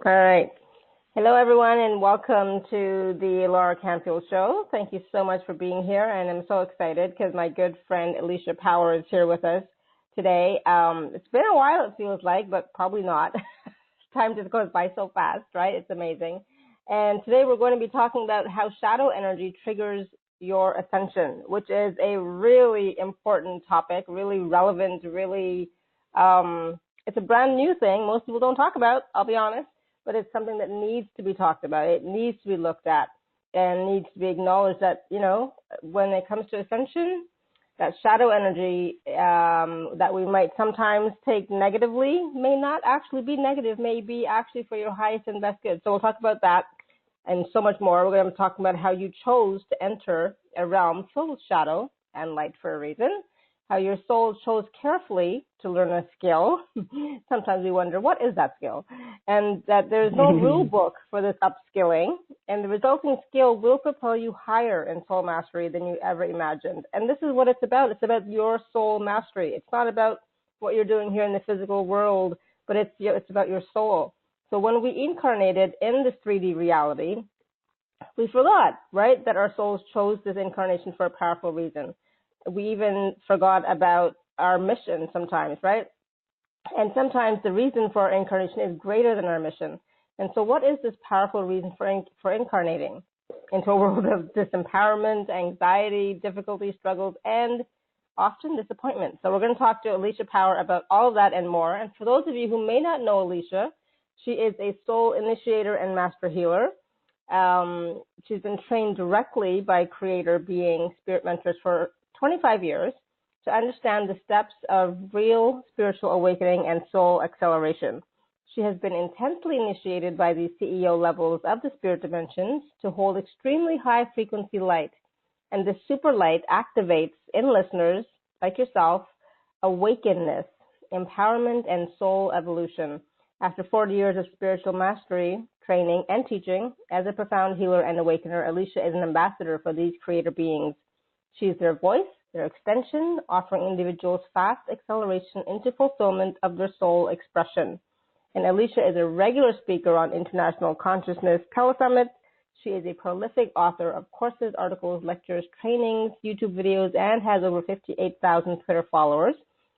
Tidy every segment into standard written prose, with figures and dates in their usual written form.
All right. Hello, everyone, and welcome to the Laura Canfield Show. Thank you so much for being here, and I'm so excited because my good friend Alicia Power is here with us today. It's been a while, it feels like, but probably not. Time just goes by so fast, right? It's amazing. And today we're going to be talking about how shadow energy triggers your ascension, which is a really important topic, really relevant, really, it's a brand new thing most people don't talk about, I'll be honest. But it's something that needs to be talked about. It needs to be looked at and needs to be acknowledged that, when it comes to ascension, that shadow energy that we might sometimes take negatively may not actually be negative, may be actually for your highest and best good. So we'll talk about that and so much more. We're going to be talking about how you chose to enter a realm filled with shadow and light for a reason, how your soul chose carefully to learn a skill. Sometimes we wonder, what is that skill? And that there's no rule book for this upskilling, and the resulting skill will propel you higher in soul mastery than you ever imagined. And this is what it's about. It's about your soul mastery. It's not about what you're doing here in the physical world, but it's about your soul. So when we incarnated in this 3D reality, we forgot, right, that our souls chose this incarnation for a powerful reason. We even forgot about our mission sometimes, right? And sometimes the reason for our incarnation is greater than our mission. And so what is this powerful reason for incarnating into a world of disempowerment, anxiety, difficulty, struggles, and often disappointment? So we're going to talk to Alicia Power about all of that and more. And for those of you who may not know Alicia, she is a soul initiator and master healer. She's been trained directly by creator being spirit mentors for 25 years to understand the steps of real spiritual awakening and soul acceleration. She has been intensely initiated by the CEO levels of the spirit dimensions to hold extremely high frequency light. And this super light activates in listeners like yourself awakenness, empowerment, and soul evolution. After 40 years of spiritual mastery, training, and teaching, as a profound healer and awakener, Alicia is an ambassador for these creator beings. She is their voice, their extension, offering individuals fast acceleration into fulfillment of their soul expression. And Alicia is a regular speaker on International Consciousness Telesummit. She is a prolific author of courses, articles, lectures, trainings, YouTube videos, and has over 58,000 Twitter followers.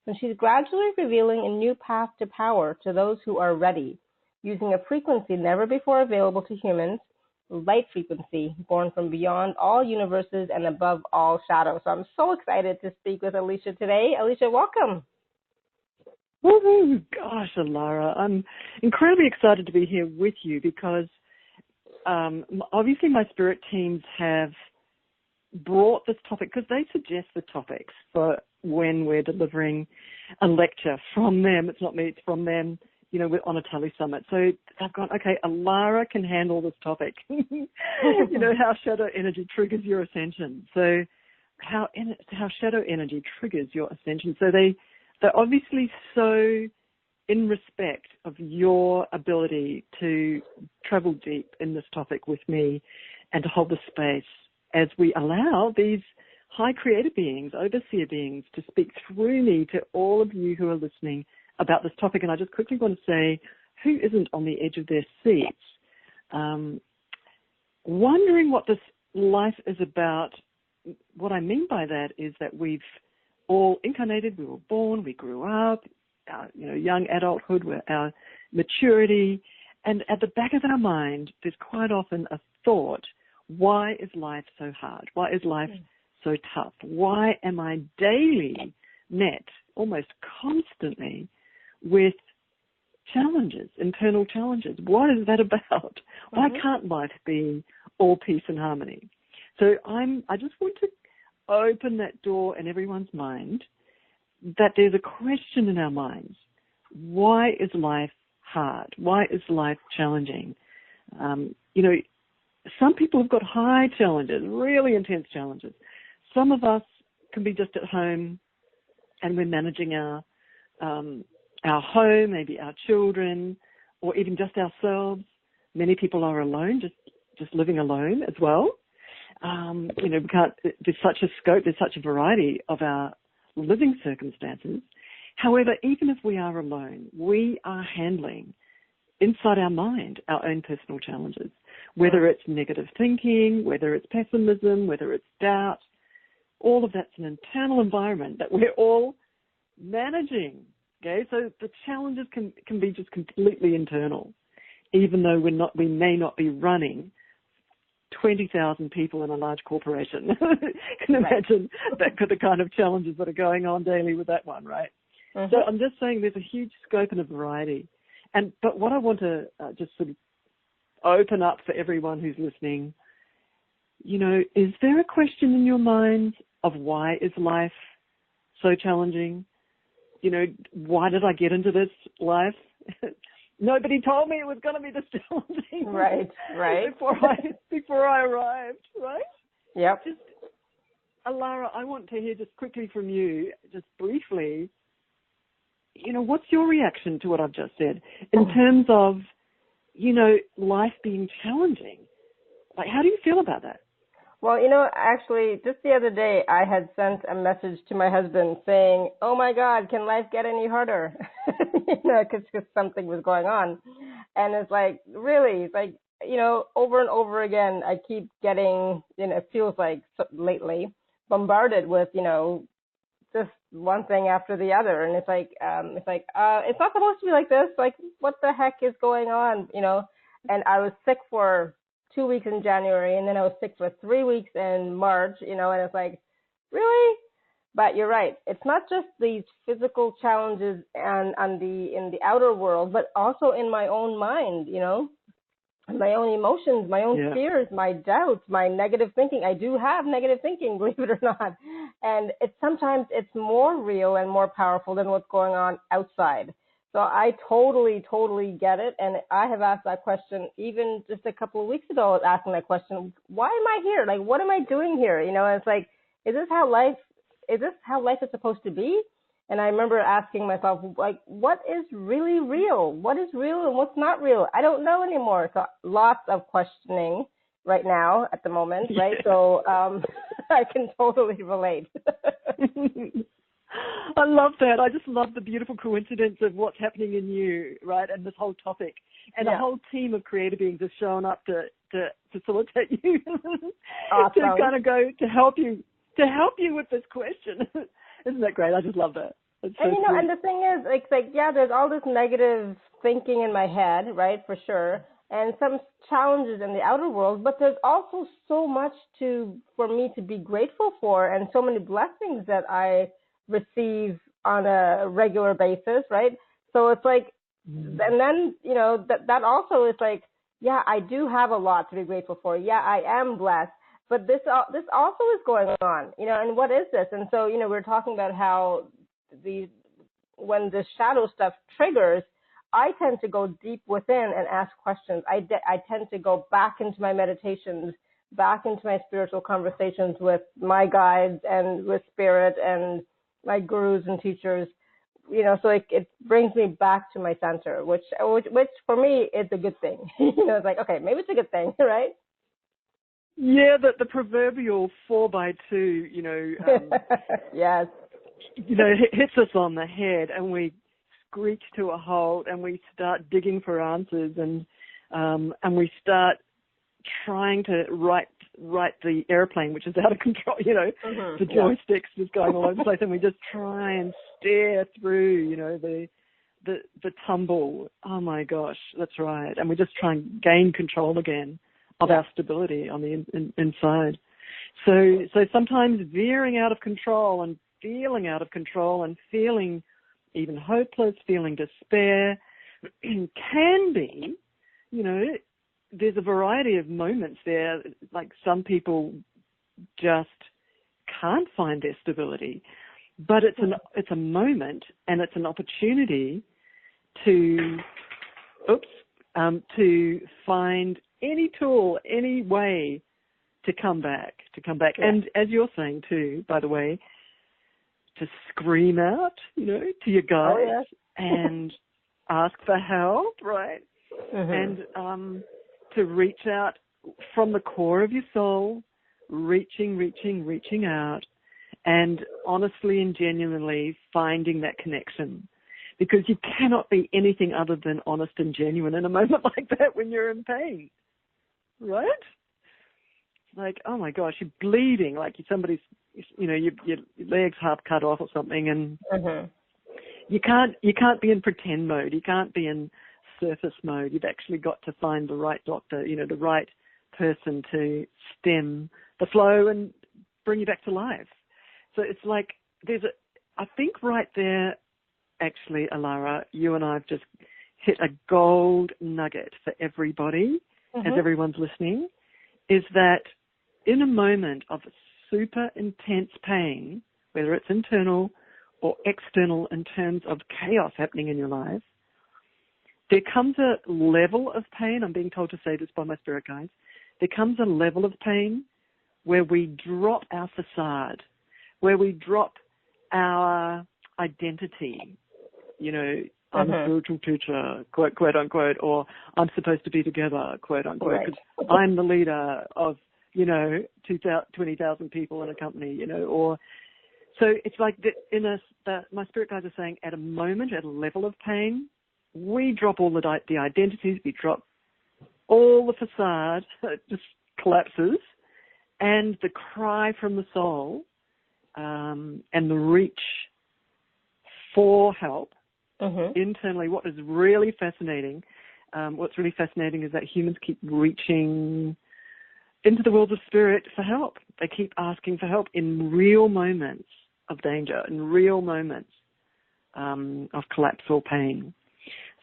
And she's gradually revealing a new path to power to those who are ready, using a frequency never before available to humans, light frequency, born from beyond all universes and above all shadows. So I'm so excited to speak with Alicia today. Alicia, welcome. Oh, gosh, Alara, I'm incredibly excited to be here with you because obviously my spirit teams have brought this topic because they suggest the topics for when we're delivering a lecture from them. It's not me, it's from them. We're on a telesummit. So I've gone, okay, Alara can handle this topic. How shadow energy triggers your ascension. So how shadow energy triggers your ascension. So they're obviously so in respect of your ability to travel deep in this topic with me and to hold the space as we allow these high creator beings, overseer beings, to speak through me to all of you who are listening about this topic. And I just quickly want to say, who isn't on the edge of their seats, wondering what this life is about? What I mean by that is that we've all incarnated, we were born, we grew up, our young adulthood, our maturity, and at the back of our mind, there's quite often a thought, why is life so hard? Why is life so tough? Why am I daily met, almost constantly, with challenges, internal challenges? What is that about? Why can't life be all peace and harmony? So I just want to open that door in everyone's mind that there's a question in our minds. Why is life hard? Why is life challenging? Some people have got high challenges, really intense challenges. Some of us can be just at home and we're managing our home, maybe our children, or even just ourselves. Many people are alone, just living alone as well. There's such a scope, there's such a variety of our living circumstances. However, even if we are alone, we are handling inside our mind, our own personal challenges, whether it's negative thinking, whether it's pessimism, whether it's doubt. All of that's an internal environment that we're all managing. Okay, so the challenges can be just completely internal, even though we may not be running 20,000 people in a large corporation. Can imagine the kind of challenges that are going on daily with that one, right? Mm-hmm. So I'm just saying there's a huge scope and a variety. But what I want to just sort of open up for everyone who's listening, is there a question in your mind of why is life so challenging? Why did I get into this life? Nobody told me it was going to be this challenging. Right. Before I arrived, right? Yep. Just, Alara, I want to hear just quickly from you, just briefly, what's your reaction to what I've just said in terms of, life being challenging? Like, how do you feel about that? Well, actually, just the other day, I had sent a message to my husband saying, oh, my God, can life get any harder? Because something was going on. And it's like, really, it's like, over and over again, I keep getting, it feels like lately, bombarded with, just one thing after the other. And it's like, it's not supposed to be like this. Like, what the heck is going on, And I was sick for 2 weeks in January, and then I was sick for 3 weeks in March, and it's like, really? But you're right. It's not just these physical challenges in the outer world, but also in my own mind, my own emotions, my own fears, my doubts, my negative thinking. I do have negative thinking, believe it or not. And sometimes it's more real and more powerful than what's going on outside. So I totally, totally get it. And I have asked that question even just a couple of weeks ago. I was asking that question, why am I here? Like, what am I doing here? And it's like, is this how life is supposed to be? And I remember asking myself, like, what is really real? What is real and what's not real? I don't know anymore. So lots of questioning right now at the moment, right? So I can totally relate. I love that. I just love the beautiful coincidence of what's happening in you, right? And this whole topic. And a whole team of creative beings have shown up to facilitate you. Awesome. To kind of go to help you with this question. Isn't that great? I just love that. So and the thing is, it's like, there's all this negative thinking in my head, right, for sure, and some challenges in the outer world, but there's also so much for me to be grateful for, and so many blessings that I receive on a regular basis, right? So it's like, and then, that also is like, I do have a lot to be grateful for. Yeah, I am blessed. But this also is going on, and what is this? And so, we're talking about how when the shadow stuff triggers, I tend to go deep within and ask questions. I tend to go back into my meditations, back into my spiritual conversations with my guides and with spirit and my gurus and teachers, so it brings me back to my center, which for me is a good thing. It's like, okay, maybe it's a good thing, right? Yeah, the proverbial 4x2, yes. Hits us on the head, and we screech to a halt, and we start digging for answers, and we start trying to right the airplane, which is out of control. The joysticks just going all over the place, and we just try and steer through, the tumble. Oh my gosh, that's right, and we just try and gain control again of our stability on the inside. So sometimes veering out of control and feeling out of control and feeling even hopeless, feeling despair can be, there's a variety of moments there. Like some people just can't find their stability, but it's a moment and it's an opportunity to find any tool, any way to come back. Yeah. And as you're saying too, by the way, to scream out, to your guides and ask for help, right? Mm-hmm. And to reach out from the core of your soul, reaching out, and honestly and genuinely finding that connection. because you cannot be anything other than honest and genuine in a moment like that when you're in pain, right? Like, oh my gosh, you're bleeding, like somebody's, your leg's half cut off or something, and you can't be in pretend mode. You can't be in surface mode. You've actually got to find the right doctor, the right person to stem the flow and bring you back to life. So it's like I think right there, actually, Alara, you and I have just hit a gold nugget for everybody, as everyone's listening, is that in a moment of super intense pain, whether it's internal or external in terms of chaos happening in your life, there comes a level of pain, I'm being told to say this by my spirit guides, there comes a level of pain where we drop our facade, where we drop our identity, I'm a spiritual teacher, quote unquote, or I'm supposed to be together, quote unquote, right. because I'm the leader of 20,000 people in a company, or so it's like my spirit guides are saying at a moment, at a level of pain, we drop all the identities, we drop all the facade, it just collapses, and the cry from the soul and the reach for help internally. What is really fascinating, is that humans keep reaching into the world of spirit for help. They keep asking for help in real moments of danger, in real moments of collapse or pain.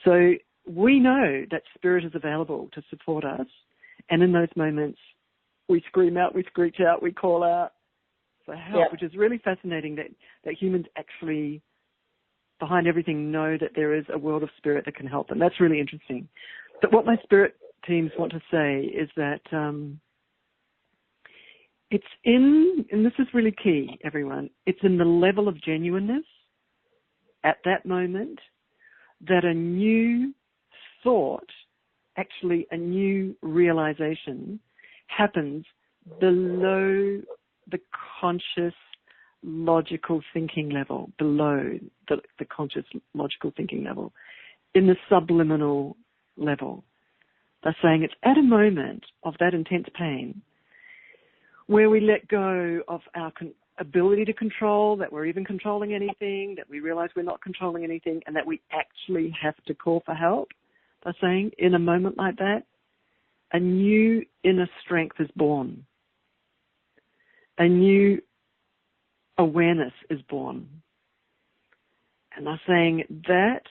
So we know that spirit is available to support us, and in those moments we scream out, we screech out, we call out for help, which is really fascinating that humans actually, behind everything, know that there is a world of spirit that can help them. That's really interesting. But what my spirit teams want to say is that it's in, and this is really key, everyone, it's in the level of genuineness at that moment that a new thought, actually a new realization, happens below the conscious logical thinking level, below the conscious logical thinking level, in the subliminal level. They're saying it's at a moment of that intense pain where we let go of our ability to control, that we're even controlling anything, that we realize we're not controlling anything, and that we actually have to call for help. They're saying in a moment like that, a new inner strength is born. A new awareness is born. And they're saying that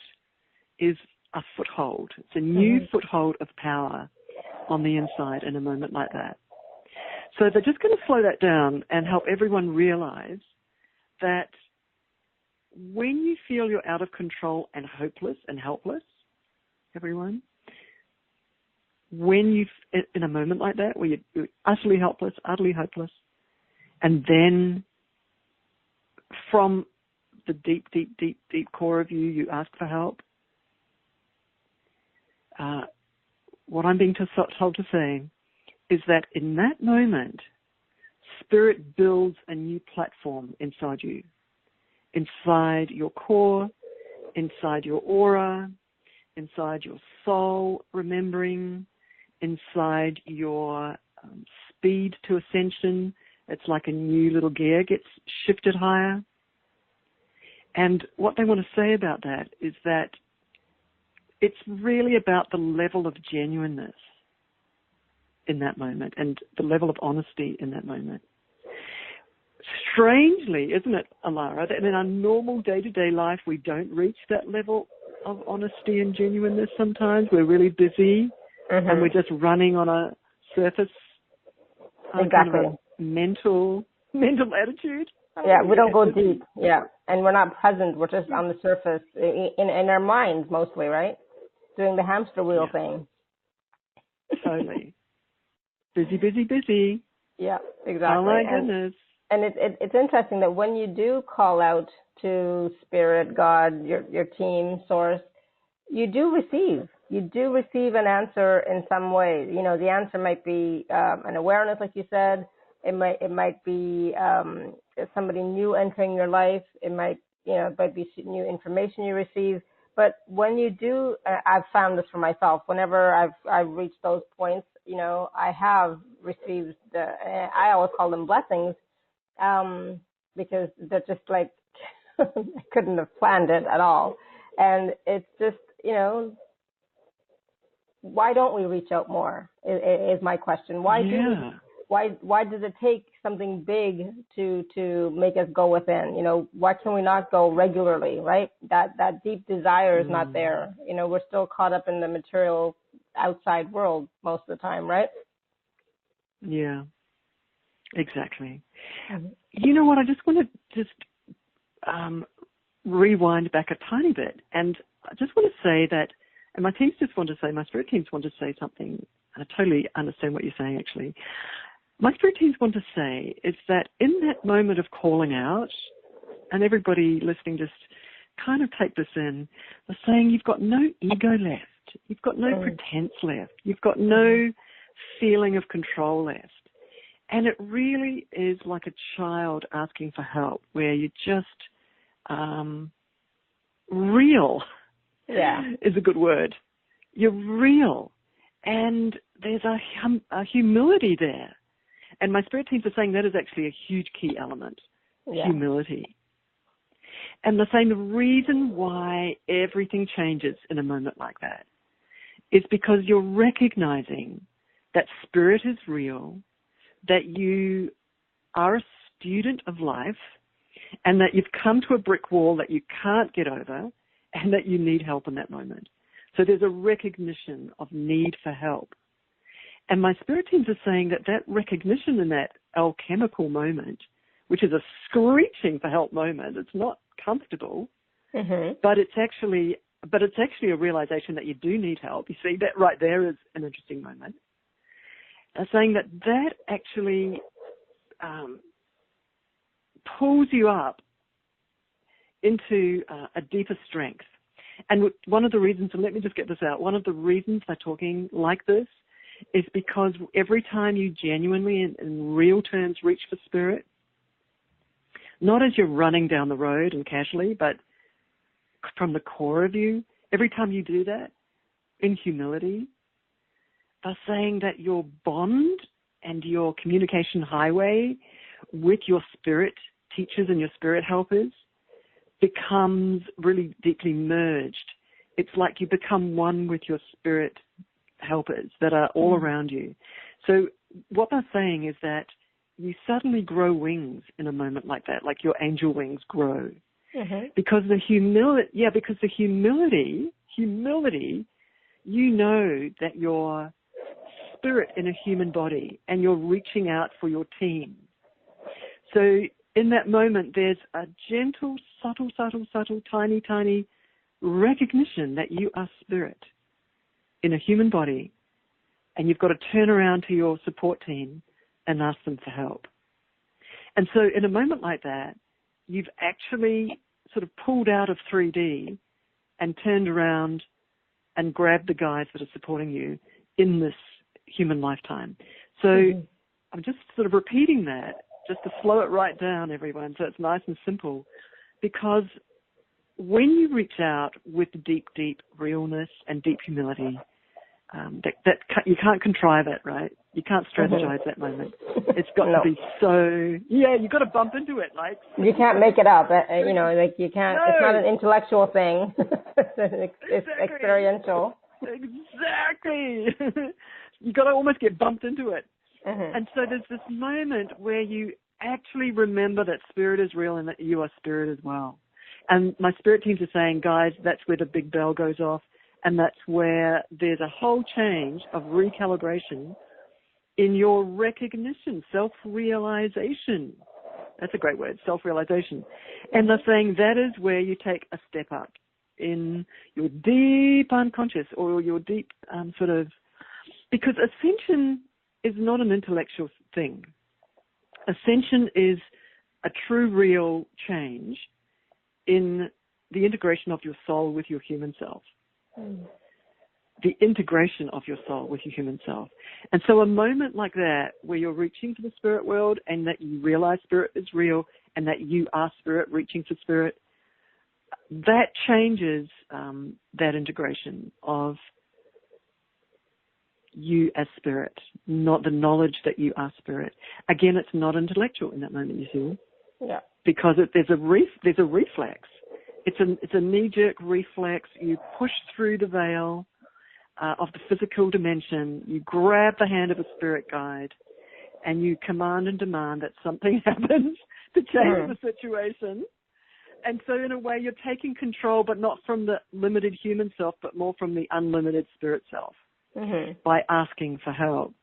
is a foothold. It's a new foothold of power on the inside in a moment like that. So they're just going to slow that down and help everyone realize that when you feel you're out of control and hopeless and helpless, everyone, when you, in a moment like that, where you're utterly helpless, utterly hopeless, and then from the deep, deep, deep, deep core of you, you ask for help, what I'm being told to say is that in that moment, spirit builds a new platform inside you, inside your core, inside your aura, inside your soul remembering, inside your speed to ascension. It's like a new little gear gets shifted higher. And what they want to say about that is that it's really about the level of genuineness in that moment and the level of honesty in that moment. Strangely, isn't it, Alara, that in our normal day-to-day life we don't reach that level of honesty and genuineness sometimes. We're really busy and we're just running on a surface kind of a mental attitude. Yeah, we don't go deep. Yeah, and we're not present. We're just on the surface in our minds mostly, right? Doing the hamster wheel thing. Totally. Busy. Yeah, exactly. Oh my goodness. And it's interesting that when you do call out to Spirit, God, your team, Source, you do receive an answer in some way. You know, the answer might be an awareness, like you said. It might be somebody new entering your life. It might be new information you receive. But when you do, I've found this for myself. Whenever I've reached those points, I have received I always call them blessings, because they're just like I couldn't have planned it at all. And it's just, why don't we reach out more? Is my question. Why does it take something big to make us go within? Why can we not go regularly, right? That deep desire is not there. We're still caught up in the material outside world most of the time, right? Yeah, exactly. You know what? I just want to rewind back a tiny bit, and I just want to say that, and my spirit teams want to say something. I totally understand what you're saying, actually. My spirit teams want to say is that in that moment of calling out, and everybody listening just kind of take this in, they're saying you've got no ego left. You've got no pretense left. You've got no feeling of control left. And it really is like a child asking for help, where you're just real. Yeah, is a good word. You're real. And there's a humility there. And my spirit teams are saying that is actually a huge key element, humility. And they're saying the reason why everything changes in a moment like that is because you're recognizing that spirit is real, that you are a student of life, and that you've come to a brick wall that you can't get over, and that you need help in that moment. So there's a recognition of need for help. And my spirit teams are saying that recognition in that alchemical moment, which is a screeching for help moment, it's not comfortable, but it's actually a realization that you do need help. You see, that right there is an interesting moment. They're saying that actually pulls you up into a deeper strength. And one of the reasons, and let me just get this out, one of the reasons they're talking like this is because every time you genuinely, in real terms, reach for spirit, not as you're running down the road and casually, but from the core of you, every time you do that, in humility, they're saying that your bond and your communication highway with your spirit teachers and your spirit helpers becomes really deeply merged. It's like you become one with your spirit helpers that are all around you. So what they're saying is that you suddenly grow wings in a moment like that, like your angel wings grow. Because the humility, you know that you're spirit in a human body and you're reaching out for your team. So in that moment, there's a gentle, subtle, tiny recognition that you are spirit in a human body, and you've got to turn around to your support team and ask them for help. And so in a moment like that, you've actually sort of pulled out of 3D and turned around and grabbed the guys that are supporting you in this human lifetime. So I'm just sort of repeating that just to slow it right down, everyone, so it's nice and simple. Because when you reach out with deep realness and deep humility, you can't contrive it, right? You can't strategize that moment. It's got to be you've got to bump into it. Like, you can't make it up, like you can't, it's not an intellectual thing. It's experiential. Exactly. You got to almost get bumped into it. And so there's this moment where you actually remember that spirit is real and that you are spirit as well. And my spirit teams are saying, guys, that's where the big bell goes off, and that's where there's a whole change of recalibration in your recognition, self-realization. That's a great word, self-realization. And they're saying that is where you take a step up in your deep unconscious or your deep because ascension is not an intellectual thing. Ascension is a true, real change in the integration of your soul with your human self. The integration of your soul with your human self. And so a moment like that where you're reaching for the spirit world and that you realize spirit is real and that you are spirit reaching for spirit, that changes that integration of you as spirit, not the knowledge that you are spirit. Again, it's not intellectual in that moment, you see. Yeah. Because there's a reflex. It's a knee-jerk reflex. You push through the veil of the physical dimension. You grab the hand of a spirit guide, and you command and demand that something happens to change the situation. And so in a way, you're taking control, but not from the limited human self, but more from the unlimited spirit self by asking for help.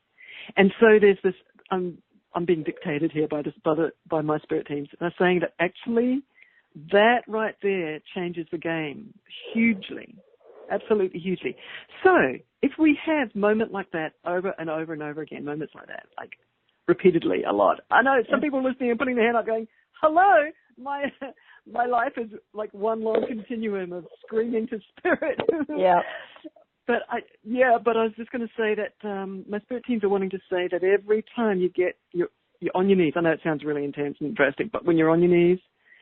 And so there's this, I'm being dictated here by my spirit teams. They're saying that actually that right there changes the game hugely, absolutely hugely. So if we have moments like that over and over and over again, moments like that, like repeatedly a lot. I know some people listening and putting their hand up going, hello, my life is like one long continuum of screaming to spirit. Yeah. But I was just going to say that my spirit teams are wanting to say that every time you're on your knees, I know it sounds really intense and drastic, but when you're on your knees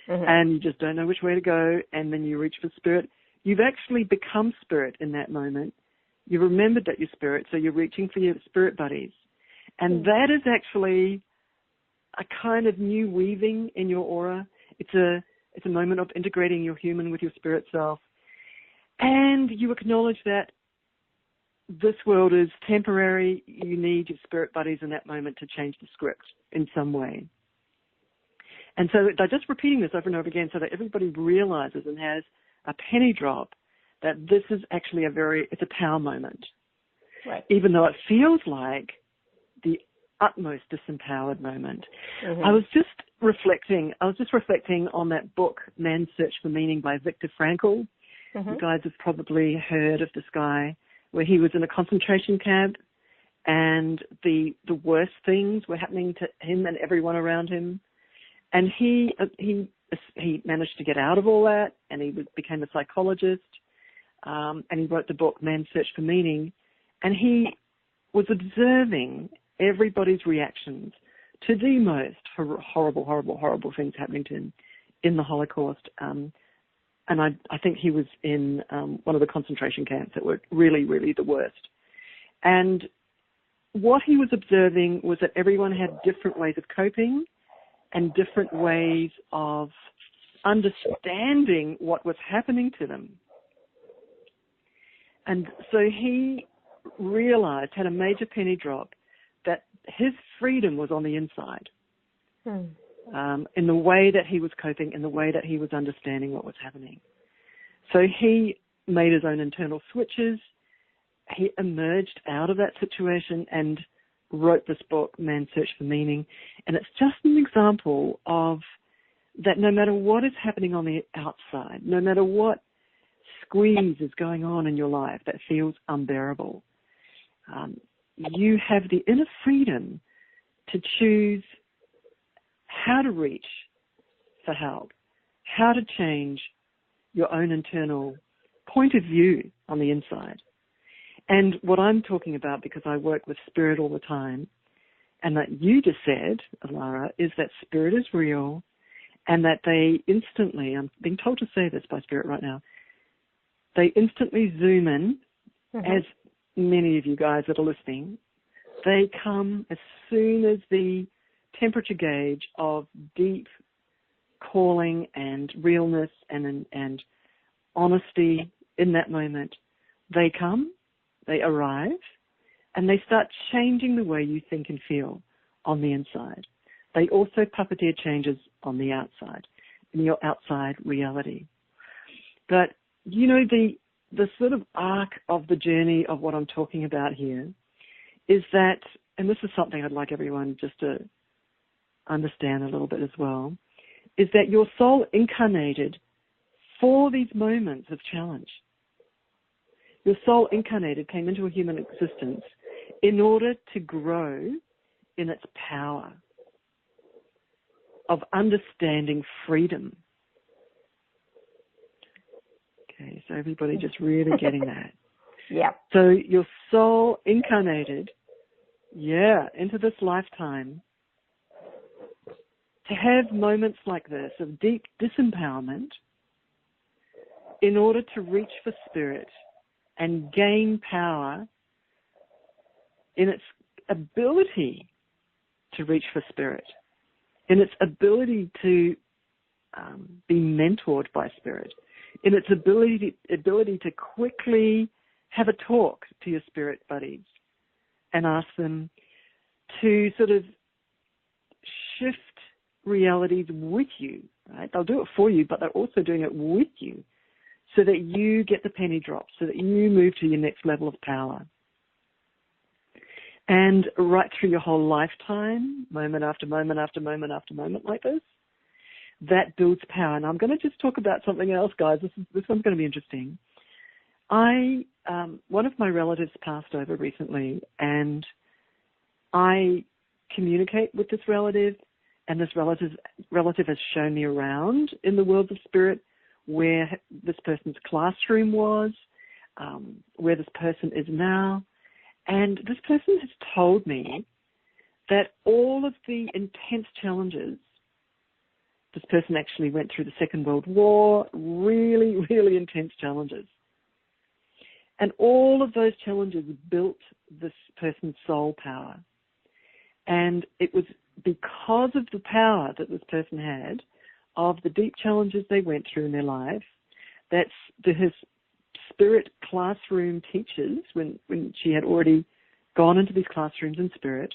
and you just don't know which way to go, and then you reach for spirit, you've actually become spirit in that moment. You remembered that you're spirit, so you're reaching for your spirit buddies. And that is actually a kind of new weaving in your aura. It's a moment of integrating your human with your spirit self. And you acknowledge that this world is temporary. You need your spirit buddies in that moment to change the script in some way. And so they're just repeating this over and over again so that everybody realizes and has a penny drop that this is actually it's a power moment. Right. Even though it feels like the utmost disempowered moment. I was just reflecting on that book, Man's Search for Meaning by Viktor Frankl. You guys have probably heard of this guy, where he was in a concentration camp and the worst things were happening to him and everyone around him. And he managed to get out of all that, and he became a psychologist, and he wrote the book Man's Search for Meaning, and he was observing everybody's reactions to the most horrible things happening to him in the Holocaust. And I think he was in one of the concentration camps that were really, really the worst. And what he was observing was that everyone had different ways of coping and different ways of understanding what was happening to them. And so he realized, had a major penny drop, that his freedom was on the inside. In the way that he was coping, in the way that he was understanding what was happening. So he made his own internal switches. He emerged out of that situation and wrote this book, Man's Search for Meaning. And it's just an example of that no matter what is happening on the outside, no matter what squeeze is going on in your life that feels unbearable, you have the inner freedom to choose how to reach for help, how to change your own internal point of view on the inside. And what I'm talking about, because I work with spirit all the time, and that you just said, Alara, is that spirit is real, and that they instantly, I'm being told to say this by spirit right now, they instantly zoom in, as many of you guys that are listening, they come as soon as the temperature gauge of deep calling and realness and honesty in that moment, they come, they arrive, and they start changing the way you think and feel on the inside. They also puppeteer changes on the outside, in your outside reality. But, you know, the sort of arc of the journey of what I'm talking about here is that, and this is something I'd like everyone just to understand a little bit as well, is that your soul incarnated for these moments of challenge. Your soul incarnated, came into a human existence in order to grow in its power of understanding freedom. Okay, so everybody just really getting that. Yeah. So your soul incarnated, into this lifetime to have moments like this of deep disempowerment, in order to reach for spirit and gain power in its ability to reach for spirit, in its ability to be mentored by spirit, in its ability to quickly have a talk to your spirit buddies and ask them to sort of shift realities with you, right? They'll do it for you, but they're also doing it with you so that you get the penny drop, so that you move to your next level of power. And right through your whole lifetime, moment after moment after moment after moment like this, that builds power. And I'm going to just talk about something else, guys. This one's going to be interesting. One of my relatives passed over recently, and I communicate with this relative, and this relative has shown me around in the world of spirit where this person's classroom was, where this person is now. And this person has told me that all of the intense challenges, this person actually went through the Second World War, really, really intense challenges. And all of those challenges built this person's soul power. And it was because of the power that this person had of the deep challenges they went through in their life, that his spirit classroom teachers, when she had already gone into these classrooms in spirit,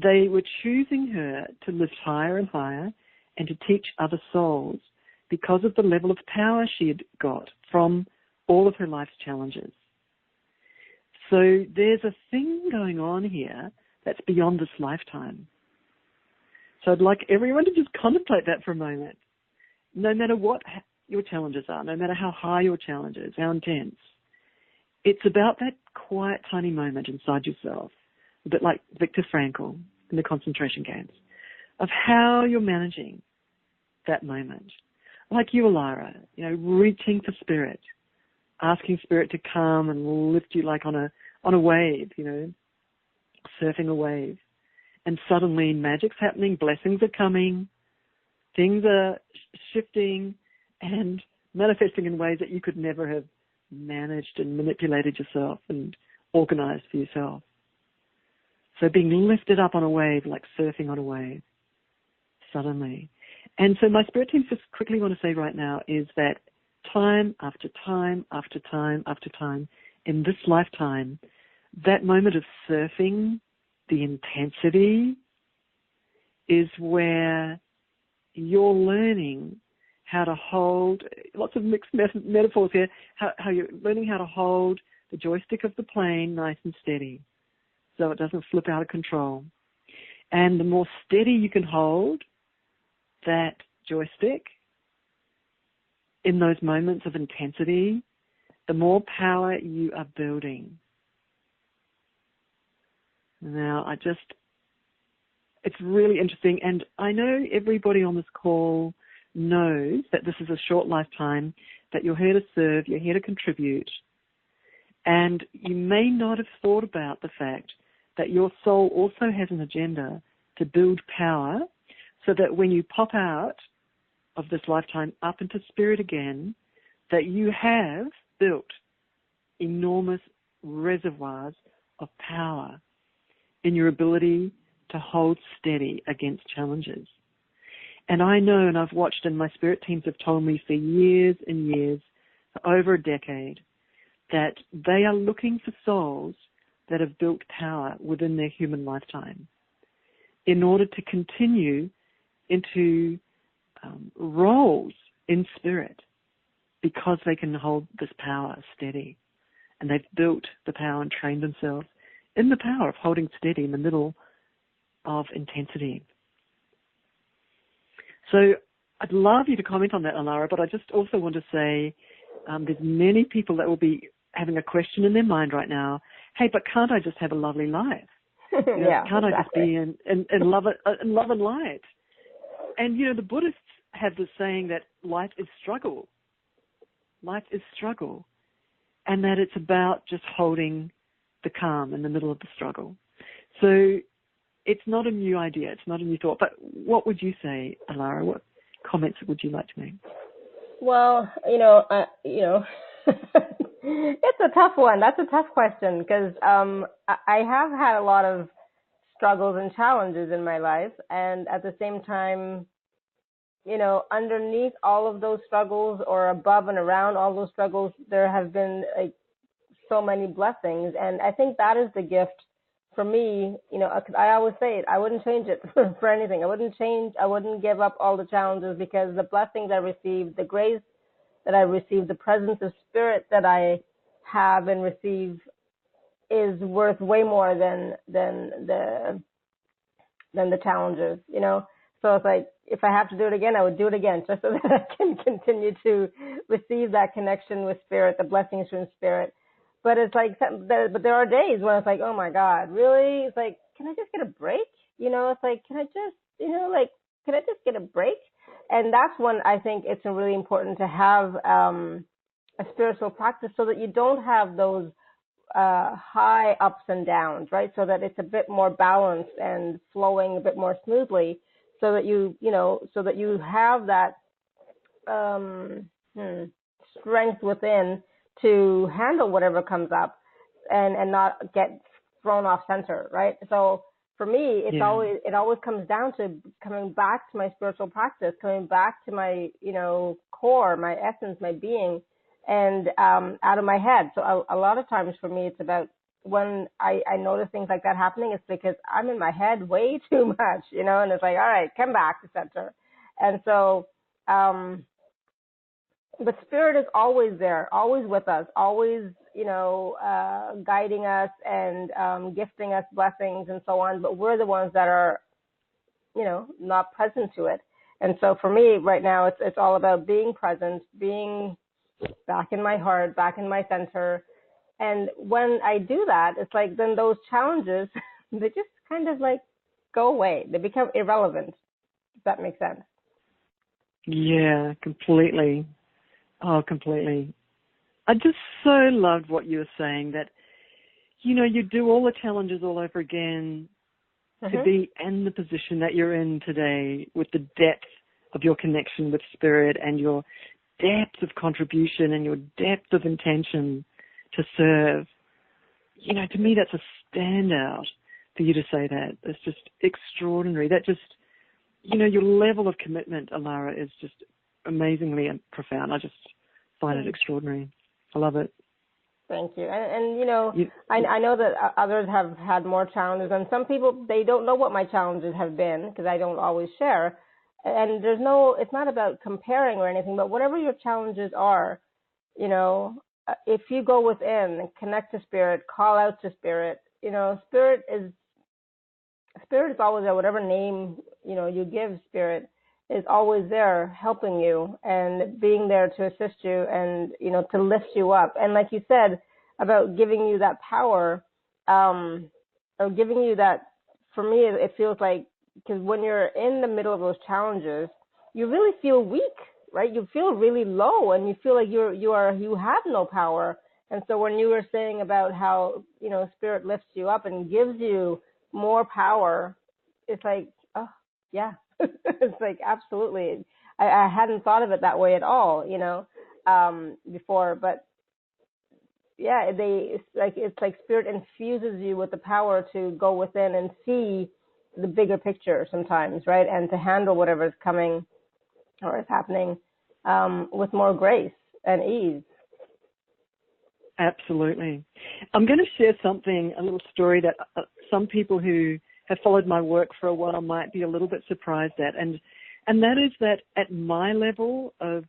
they were choosing her to lift higher and higher and to teach other souls because of the level of power she had got from all of her life's challenges. So there's a thing going on here that's beyond this lifetime. So I'd like everyone to just contemplate that for a moment. No matter what your challenges are, no matter how high your challenge is, how intense, it's about that quiet, tiny moment inside yourself, a bit like Viktor Frankl in the concentration camps, of how you're managing that moment. Like you, Alara, reaching for spirit, asking spirit to come and lift you like on a wave, surfing a wave. And suddenly magic's happening, blessings are coming, things are shifting and manifesting in ways that you could never have managed and manipulated yourself and organized for yourself. So being lifted up on a wave, like surfing on a wave, suddenly. And so my spirit teams just quickly want to say right now is that time after time after time after time in this lifetime, that moment of surfing the intensity is where you're learning how to hold, lots of mixed metaphors here, how you're learning how to hold the joystick of the plane nice and steady so it doesn't flip out of control. And the more steady you can hold that joystick in those moments of intensity, the more power you are building. Now, it's really interesting, and I know everybody on this call knows that this is a short lifetime, that you're here to serve, you're here to contribute, and you may not have thought about the fact that your soul also has an agenda to build power so that when you pop out of this lifetime up into spirit again, that you have built enormous reservoirs of power in your ability to hold steady against challenges. And I know, and I've watched, and my spirit teams have told me for years and years, for over a decade, that they are looking for souls that have built power within their human lifetime in order to continue into roles in spirit because they can hold this power steady. And they've built the power and trained themselves in the power of holding steady in the middle of intensity. So I'd love you to comment on that, Alara, but I just also want to say there's many people that will be having a question in their mind right now. Hey, but can't I just have a lovely life? Yeah, can't exactly. I just be in love and light? And, the Buddhists have this saying that life is struggle. Life is struggle. And that it's about just holding the calm in the middle of the struggle. So it's not a new idea. It's not a new thought. But what would you say, Alara? What comments would you like to make? Well, it's a tough one. That's a tough question because I have had a lot of struggles and challenges in my life, and at the same time, underneath all of those struggles or above and around all those struggles, there have been like so many blessings. And I think that is the gift for me. I always say it, I wouldn't change it for anything. I wouldn't give up all the challenges because the blessings I received, the grace that I received, the presence of spirit that I have and receive is worth way more than the challenges, So it's like, if I have to do it again, I would do it again just so that I can continue to receive that connection with spirit, the blessings from spirit. But it's like, but there are days when it's like, oh my God, really? It's like, can I just get a break? It's like, can I just, can I just get a break? And that's when I think it's really important to have a spiritual practice so that you don't have those high ups and downs, right? So that it's a bit more balanced and flowing a bit more smoothly, so that so that you have that strength within to handle whatever comes up and not get thrown off center, right? So for me, it always comes down to coming back to my spiritual practice, coming back to my, core, my essence, my being, and out of my head. So a lot of times for me, it's about when I notice things like that happening, it's because I'm in my head way too much, and it's like, all right, come back to center. And so, but spirit is always there, always with us, always, guiding us and gifting us blessings and so on. But we're the ones that are, not present to it. And so for me right now, it's all about being present, being back in my heart, back in my center. And when I do that, it's like then those challenges, they just kind of like go away. They become irrelevant, if that makes sense. Yeah, completely. Oh, completely. I just so loved what you were saying, that, you do all the challenges all over again to be in the position that you're in today, with the depth of your connection with spirit and your depth of contribution and your depth of intention to serve. To me, that's a standout for you to say that. It's just extraordinary. That just, your level of commitment, Alara, is just amazingly profound. I just find it extraordinary. I love it. Thank you. And I know that others have had more challenges, and some people, they don't know what my challenges have been because I don't always share. And it's not about comparing or anything, but whatever your challenges are, if you go within and connect to spirit, call out to spirit, spirit is always there. Whatever name, you give spirit is always there helping you and being there to assist you and, to lift you up. And like you said about giving you that power, or giving you that, for me, it feels like, because when you're in the middle of those challenges, you really feel weak, right? You feel really low and you feel like you have no power. And so when you were saying about how, spirit lifts you up and gives you more power, it's like, oh, yeah. It's like, absolutely. I hadn't thought of it that way at all, before, but yeah, it's like spirit infuses you with the power to go within and see the bigger picture sometimes, right? And to handle whatever is coming or is happening with more grace and ease. Absolutely. I'm going to share a little story that some people who have followed my work for a while might be a little bit surprised at. And that is that at my level of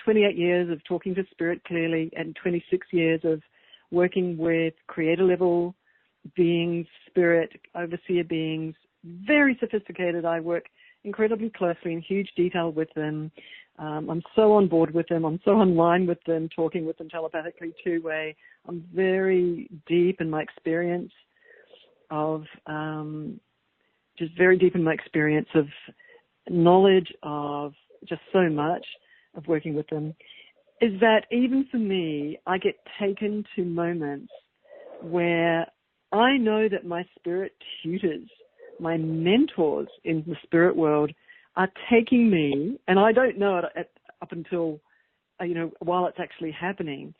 28 years of talking to spirit clearly and 26 years of working with creator level beings, spirit, overseer beings, very sophisticated. I work incredibly closely in huge detail with them. I'm so on board with them. I'm so online with them, talking with them telepathically two-way. I'm very deep in my experience of, just very deep in my experience of knowledge of just so much of working with them, is that even for me, I get taken to moments where I know that my spirit tutors, my mentors in the spirit world, are taking me, and I don't know it up until, while it's actually happening.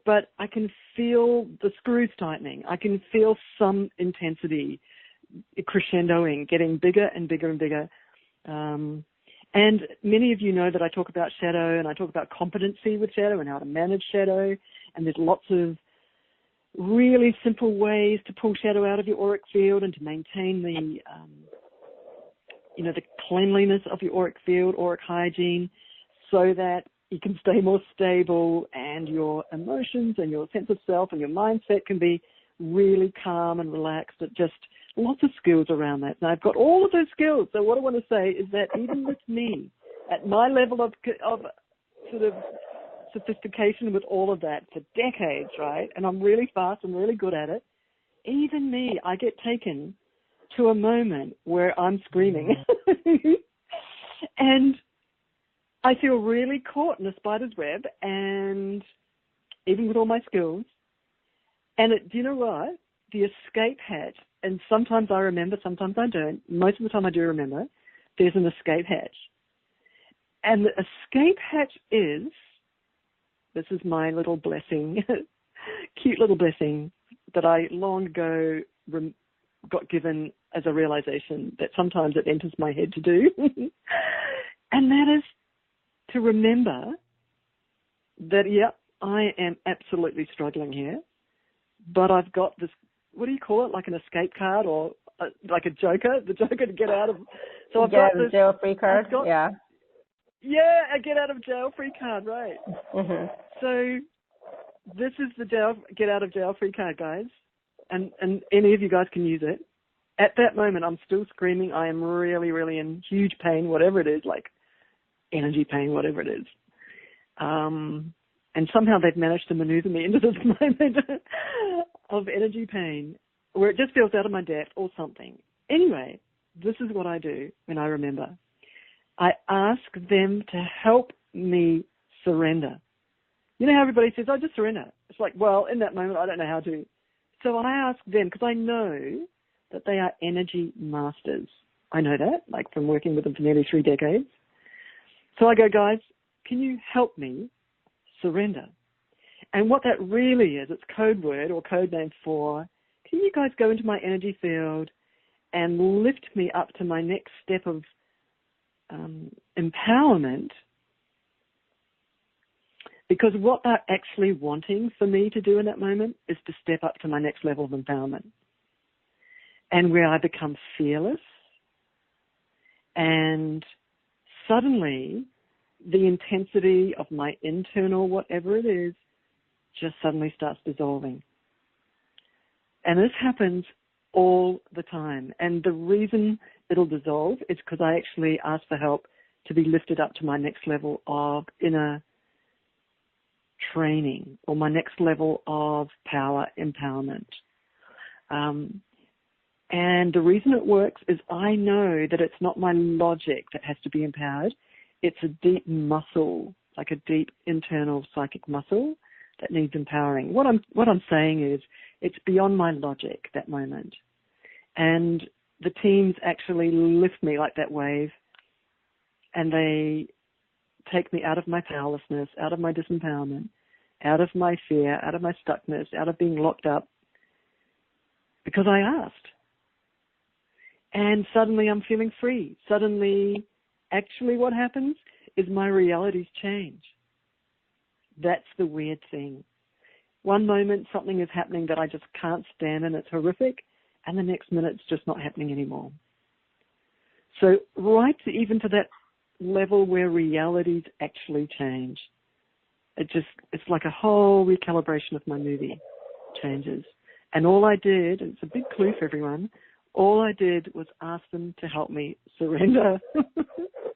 But I can feel the screws tightening. I can feel some intensity crescendoing, getting bigger and bigger and bigger. And many of you know that I talk about shadow, and I talk about competency with shadow and how to manage shadow. And there's lots of really simple ways to pull shadow out of your auric field and to maintain the cleanliness of your auric field, auric hygiene, so that you can stay more stable and your emotions and your sense of self and your mindset can be really calm and relaxed. Just lots of skills around that. Now, I've got all of those skills. So what I want to say is that even with me, at my level of sort of sophistication with all of that for decades, right, and I'm really fast and really good at it, even me, I get taken to a moment where I'm screaming. And I feel really caught in a spider's web, and even with all my skills. And do you know what? The escape hatch, and sometimes I remember, sometimes I don't. Most of the time I do remember, there's an escape hatch. And the escape hatch this is my little blessing, cute little blessing that I long ago got given as a realization that sometimes it enters my head to do. And that is to remember that, I am absolutely struggling here, but I've got this, what do you call it, like an escape card or like a joker, the joker to get out of. So I've got this jail-free card, Yeah, a get out of jail free card, right. Mm-hmm. So this is the get out of jail free card, guys, and any of you guys can use it. At that moment, I'm still screaming. I am really, really in huge pain, whatever it is, like energy pain, whatever it is. And somehow they've managed to maneuver me into this moment of energy pain where it just feels out of my depth or something. Anyway, this is what I do when I remember. I ask them to help me surrender. You know how everybody says, just surrender. It's like, well, in that moment, I don't know how to. So I ask them, because I know that they are energy masters. I know that, like from working with them for nearly 3 decades. So I go, guys, can you help me surrender? And what that really is, it's code word or code name for, can you guys go into my energy field and lift me up to my next step of empowerment? Because what they're actually wanting for me to do in that moment is to step up to my next level of empowerment. And where I become fearless, and suddenly the intensity of my internal whatever it is just suddenly starts dissolving. And this happens all the time. And the reason it'll dissolve is because I actually ask for help to be lifted up to my next level of inner training or my next level of power empowerment. And the reason it works is I know that it's not my logic that has to be empowered. It's a deep muscle, like a deep internal psychic muscle that needs empowering. What I'm saying is it's beyond my logic, that moment. And the teams actually lift me like that wave, and they take me out of my powerlessness, out of my disempowerment, out of my fear, out of my stuckness, out of being locked up, because I asked. And suddenly I'm feeling free. Suddenly, actually what happens is my realities change. That's the weird thing. One moment something is happening that I just can't stand and it's horrific, and the next minute it's just not happening anymore. So right even to that level where realities actually change. It's like a whole recalibration of my movie changes. And all I did, and it's a big clue for everyone, all I did was ask them to help me surrender.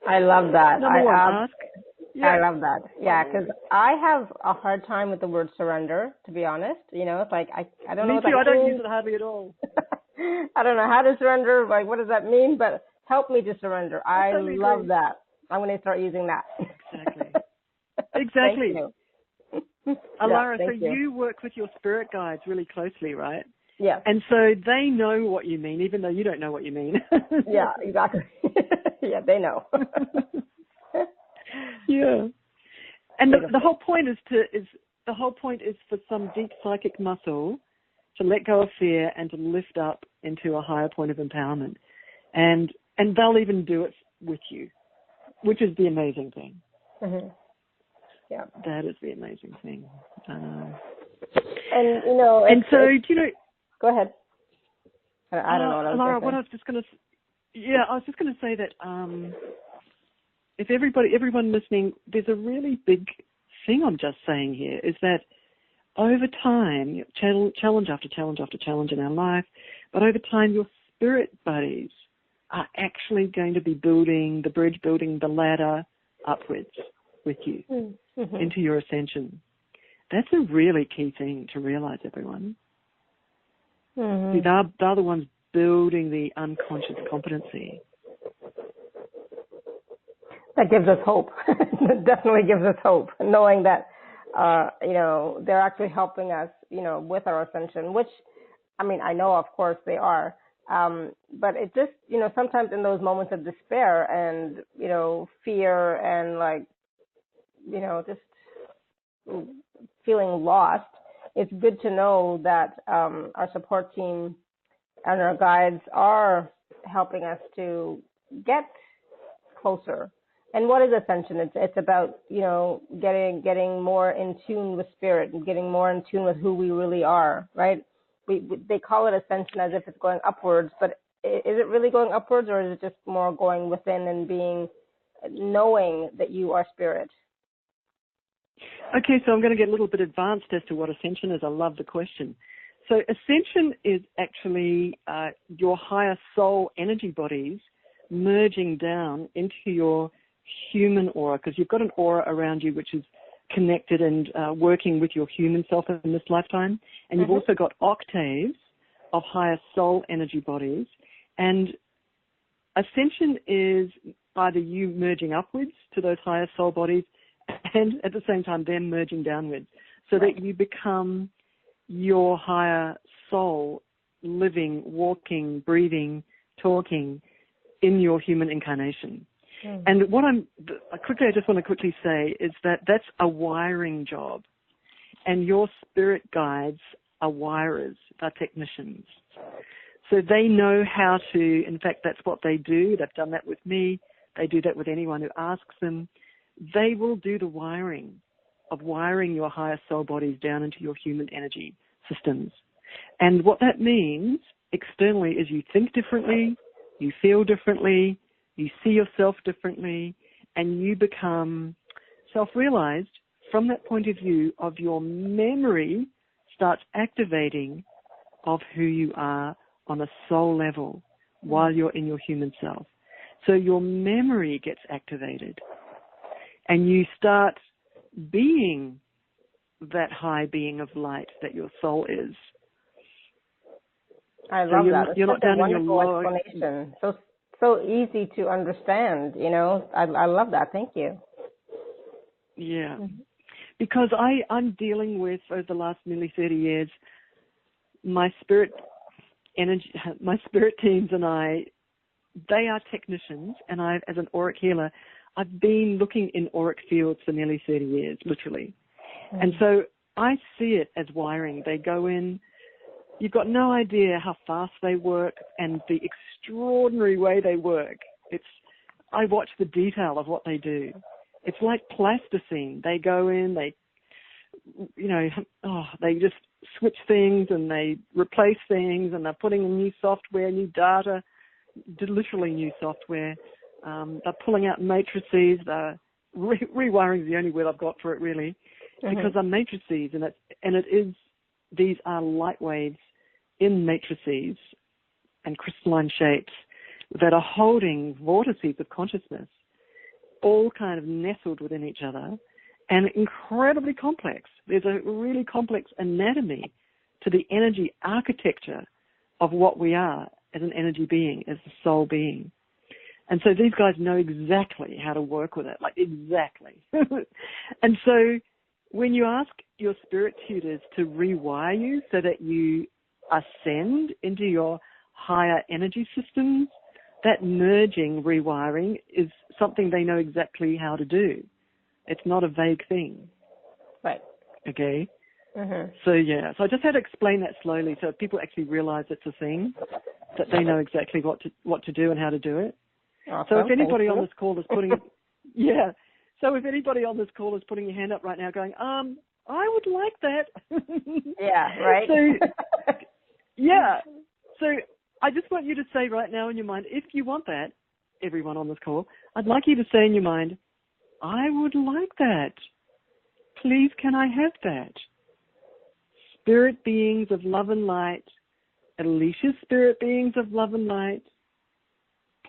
I love that. Number one, ask. Yeah. I love that. Yeah, because I have a hard time with the word surrender, to be honest. It's like I don't know what that means. I don't use it hardly at all. I don't know how to surrender. Like, what does that mean? But help me to surrender. I love that. I'm going to start using that. Exactly. Thank you. Alara, so you work with your spirit guides really closely, right? Yeah. And so they know what you mean, even though you don't know what you mean. Yeah, exactly. Yeah, they know. Yeah. And the whole point is for some deep psychic muscle to let go of fear and to lift up into a higher point of empowerment. And they'll even do it with you, which is the amazing thing. Mm-hmm. Yeah. That is the amazing thing. And, go ahead. I don't know what I was Laura, going to say. I was just going to say that if everyone listening, there's a really big thing I'm just saying here, is that over time, challenge after challenge after challenge in our life, but over time your spirit buddies are actually going to be building the ladder upwards with you into your ascension. That's a really key thing to realize, everyone. Mm-hmm. They're the ones building the unconscious competency. That gives us hope. It definitely gives us hope, knowing that, they're actually helping us, with our ascension, which, I know, of course, they are. But it just, sometimes in those moments of despair and, fear and just feeling lost, it's good to know that our support team and our guides are helping us to get closer. And what is ascension? It's about, getting more in tune with spirit and getting more in tune with who we really are, right? They call it ascension as if it's going upwards, but is it really going upwards, or is it just more going within and knowing that you are spirit? Okay, so I'm going to get a little bit advanced as to what ascension is. I love the question. So ascension is actually your higher soul energy bodies merging down into your human aura, because you've got an aura around you which is connected and working with your human self in this lifetime. And you've also got octaves of higher soul energy bodies. And ascension is either you merging upwards to those higher soul bodies and at the same time them merging downwards, so that you become your higher soul living, walking, breathing, talking in your human incarnation. And what I just want to quickly say is that that's a wiring job, and your spirit guides are wirers, are technicians. So they know how to, in fact, that's what they do. They've done that with me. They do that with anyone who asks them. They will do the wiring of wiring your higher soul bodies down into your human energy systems. And what that means externally is you think differently, you feel differently, you see yourself differently, and you become self-realized from that point of view of your memory starts activating of who you are on a soul level while you're in your human self. So your memory gets activated and you start being that high being of light that your soul is. I love that. You're not down in your lower explanation. So easy to understand, I love that. Thank you. Yeah. Because I'm dealing with, over the last nearly 30 years, my spirit teams and they are technicians, and as an auric healer, I've been looking in auric fields for nearly 30 years, literally. And so I see it as wiring. They go in, you've got no idea how fast they work and the extraordinary way they work. I watch the detail of what they do. It's like plasticine. They go in, they just switch things and they replace things, and they're putting in new software, new data, literally new software. They're pulling out matrices. Rewiring is the only word I've got for it, really, because they're matrices, these are light waves in matrices and crystalline shapes that are holding vortices of consciousness, all kind of nestled within each other and incredibly complex. There's a really complex anatomy to the energy architecture of what we are as an energy being, as a soul being. And so these guys know exactly how to work with it, like exactly. And so when you ask your spirit tutors to rewire you so that you ascend into your higher energy systems, that merging, rewiring is something they know exactly how to do. It's not a vague thing. Right. Okay? Mm-hmm. So, yeah. So I just had to explain that slowly so people actually realize it's a thing, that they know exactly what to do and how to do it. Awesome. So if anybody on this call is putting... yeah. So if anybody on this call is putting your hand up right now going, I would like that. Yeah, right? So, yeah. So I just want you to say right now in your mind, if you want that, everyone on this call, I'd like you to say in your mind, I would like that. Please, can I have that? Spirit beings of love and light, Alicia's spirit beings of love and light,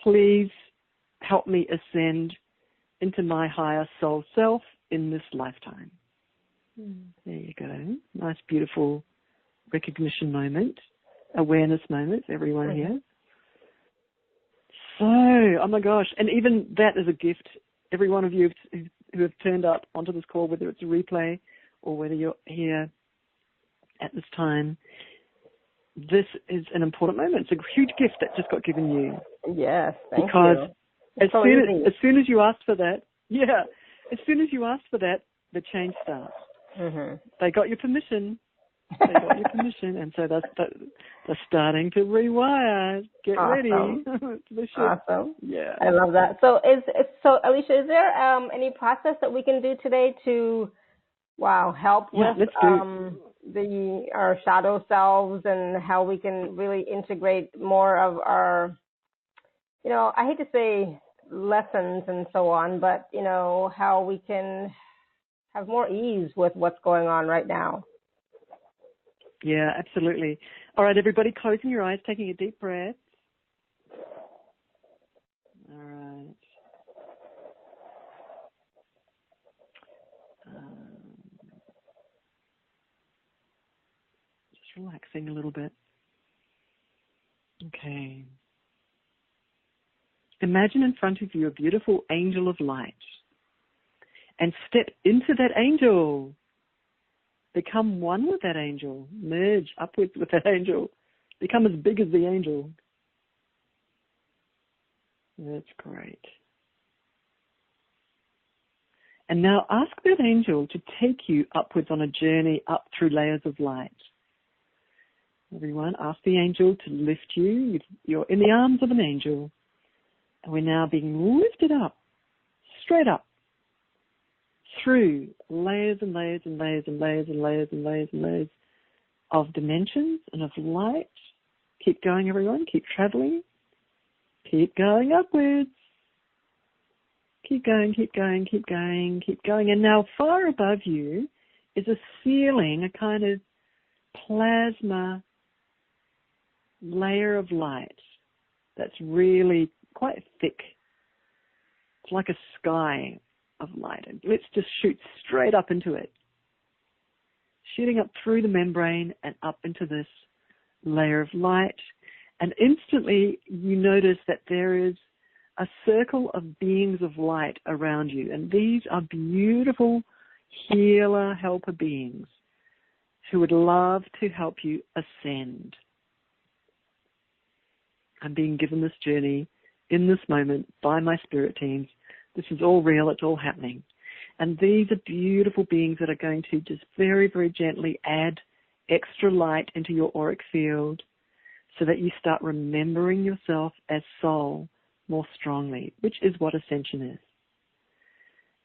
please help me ascend into my higher soul self in this lifetime. There you go. Nice, beautiful recognition moment, awareness moment, everyone here. So, oh my gosh, and even that is a gift. Every one of you who have turned up onto this call, whether it's a replay or whether you're here at this time, this is an important moment. It's a huge gift that just got given you. Yes, thank you. Because as soon as you asked for that, as soon as you asked for that, the change starts. Mm-hmm. They got your permission. And so they're starting to rewire. Get ready. Awesome. Yeah. I love that. So Alicia, is there any process that we can do today to help with our shadow selves and how we can really integrate more of our, I hate to say lessons and so on, but how we can have more ease with what's going on right now? Yeah, absolutely. All right, everybody, closing your eyes, taking a deep breath. All right. Just relaxing a little bit. Okay. Imagine in front of you a beautiful angel of light and step into that angel. Become one with that angel. Merge upwards with that angel. Become as big as the angel. That's great. And now ask that angel to take you upwards on a journey up through layers of light. Everyone, ask the angel to lift you. You're in the arms of an angel. And we're now being lifted up, straight up, through layers and layers and layers and layers and layers and layers and layers of dimensions and of light. Keep going, everyone. Keep traveling. Keep going upwards. Keep going, keep going, keep going, keep going. And now far above you is a ceiling, a kind of plasma layer of light that's really quite thick. It's like a sky of light. And let's just shoot straight up into it. Shooting up through the membrane and up into this layer of light. And instantly you notice that there is a circle of beings of light around you. And these are beautiful healer, helper beings who would love to help you ascend. I'm being given this journey in this moment by my spirit teams. This is all real. It's all happening. And these are beautiful beings that are going to just very, very gently add extra light into your auric field so that you start remembering yourself as soul more strongly, which is what Ascension is.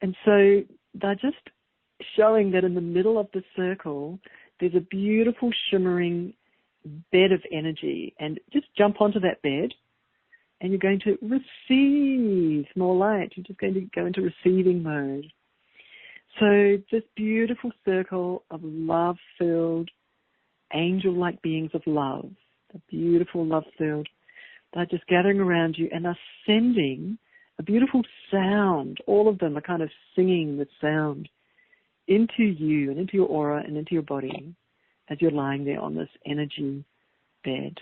And so they're just showing that in the middle of the circle, there's a beautiful shimmering bed of energy. And just jump onto that bed and you're going to receive more light. You're just going to go into receiving mode. So this beautiful circle of love-filled, angel-like beings of love, the beautiful love-filled, they're just gathering around you and are sending a beautiful sound. All of them are kind of singing with sound into you and into your aura and into your body as you're lying there on this energy bed.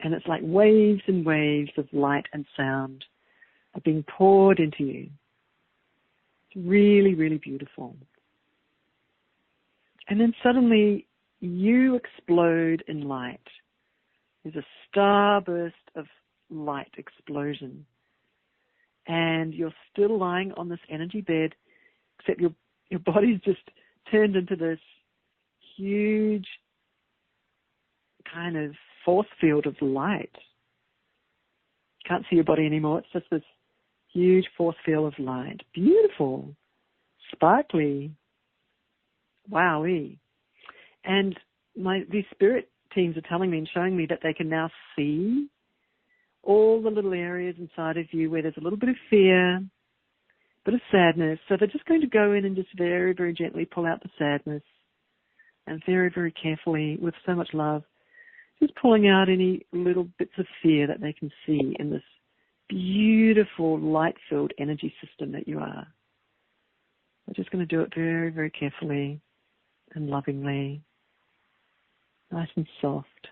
And it's like waves and waves of light and sound are being poured into you. It's really, really beautiful. And then suddenly you explode in light. There's a starburst of light explosion. and you're still lying on this energy bed, except your body's just turned into this huge kind of force field of light. You can't see your body anymore. It's just this huge force field of light. Beautiful, sparkly, wowie. And these spirit teams are telling me and showing me that they can now see all the little areas inside of you where there's a little bit of fear, a bit of sadness. So they're just going to go in and just very, very gently pull out the sadness, and very, very carefully, with so much love, just pulling out any little bits of fear that they can see in this beautiful light-filled energy system that you are. We're just going to do it very, very carefully and lovingly, nice and soft.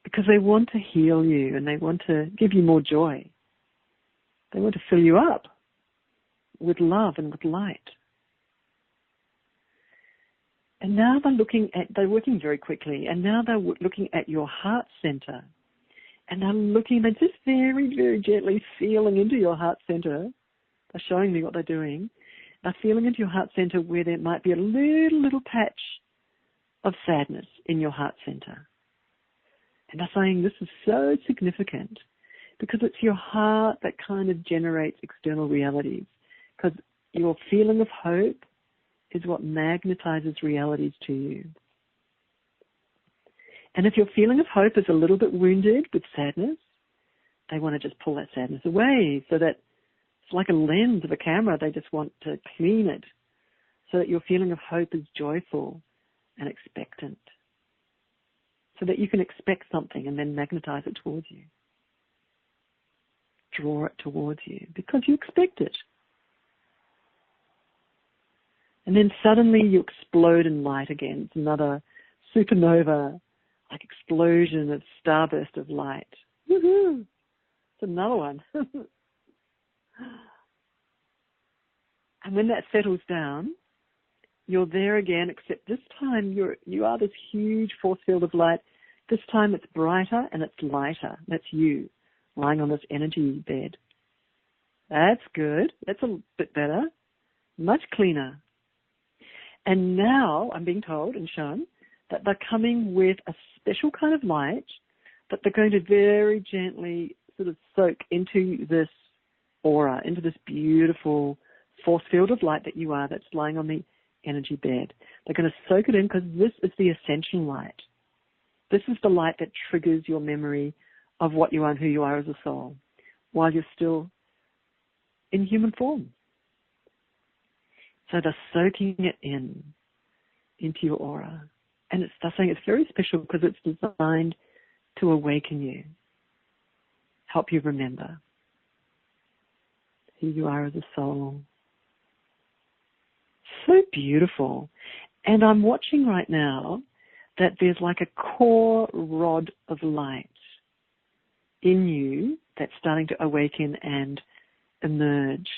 Because they want to heal you and they want to give you more joy. They want to fill you up with love and with light. And now they're working very quickly, and now they're looking at your heart center. And they're just very, very gently feeling into your heart center. They're showing me what they're doing. They're feeling into your heart center where there might be a little patch of sadness in your heart center. And they're saying this is so significant because it's your heart that kind of generates external realities. Because your feeling of hope is what magnetizes realities to you. And if your feeling of hope is a little bit wounded with sadness, they want to just pull that sadness away so that it's like a lens of a camera. They just want to clean it so that your feeling of hope is joyful and expectant, so that you can expect something and then magnetize it towards you. Draw it towards you because you expect it. And then suddenly you explode in light again. It's another supernova, like explosion of starburst of light. Woohoo! It's another one. And when that settles down, you're there again, except this time you are this huge force field of light. This time it's brighter and it's lighter. That's you lying on this energy bed. That's good. That's a bit better. Much cleaner. And now I'm being told and shown that they're coming with a special kind of light that they're going to very gently sort of soak into this aura, into this beautiful force field of light that you are that's lying on the energy bed. They're going to soak it in because this is the Ascension light. This is the light that triggers your memory of what you are and who you are as a soul while you're still in human form. So they're soaking it into your aura. And they're saying it's very special because it's designed to awaken you, help you remember who you are as a soul. So beautiful. And I'm watching right now that there's like a core rod of light in you that's starting to awaken and emerge.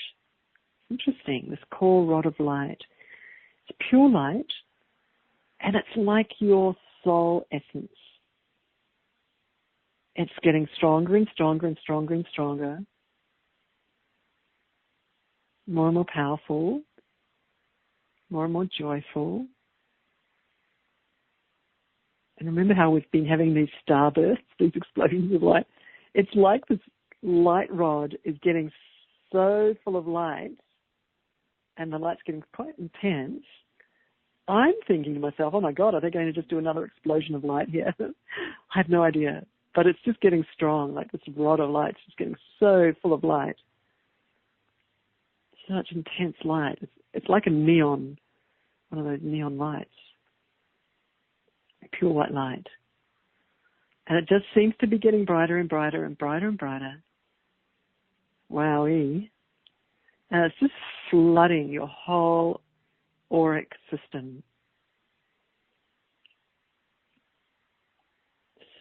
Interesting, this core rod of light. It's pure light, and it's like your soul essence. It's getting stronger and stronger and stronger and stronger, more and more powerful, more and more joyful. And remember how we've been having these starbursts, these explosions of light? It's like this light rod is getting so full of light, and the light's getting quite intense. I'm thinking to myself, oh my God, are they going to just do another explosion of light here? I have no idea. But it's just getting strong, like this rod of light is just getting so full of light. Such intense light. It's like a neon, one of those neon lights. Pure white light. And it just seems to be getting brighter and brighter and brighter and brighter. Wowee. And it's just flooding your whole auric system.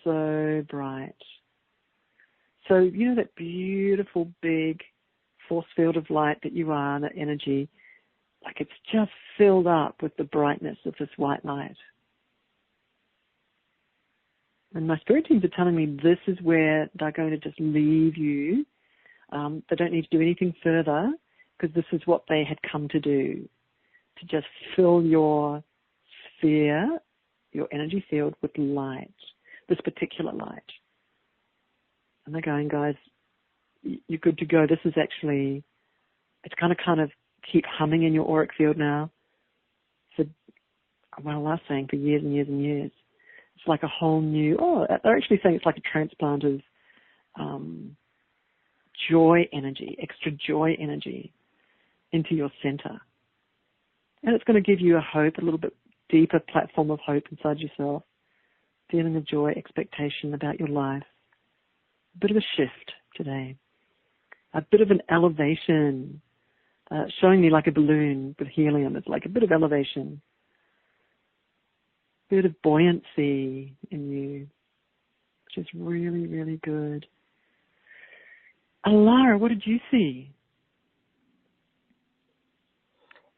So bright. So, you know that beautiful big force field of light that you are, that energy, like it's just filled up with the brightness of this white light. And my spirit teams are telling me this is where they're going to just leave you. They don't need to do anything further because this is what they had come to do, to just fill your sphere, your energy field with light, this particular light. And they're going, guys, you're good to go. This is actually, it's going to kind of keep humming in your auric field now for, well, last saying for years and years and years. It's like a whole new, they're actually saying it's like a transplant of joy energy, extra joy energy into your center. And it's going to give you a hope, a little bit deeper platform of hope inside yourself, feeling of joy, expectation about your life. A bit of a shift today, a bit of an elevation, showing me like a balloon with helium. It's like a bit of elevation, a bit of buoyancy in you, which is really, really good. Alara, what did you see?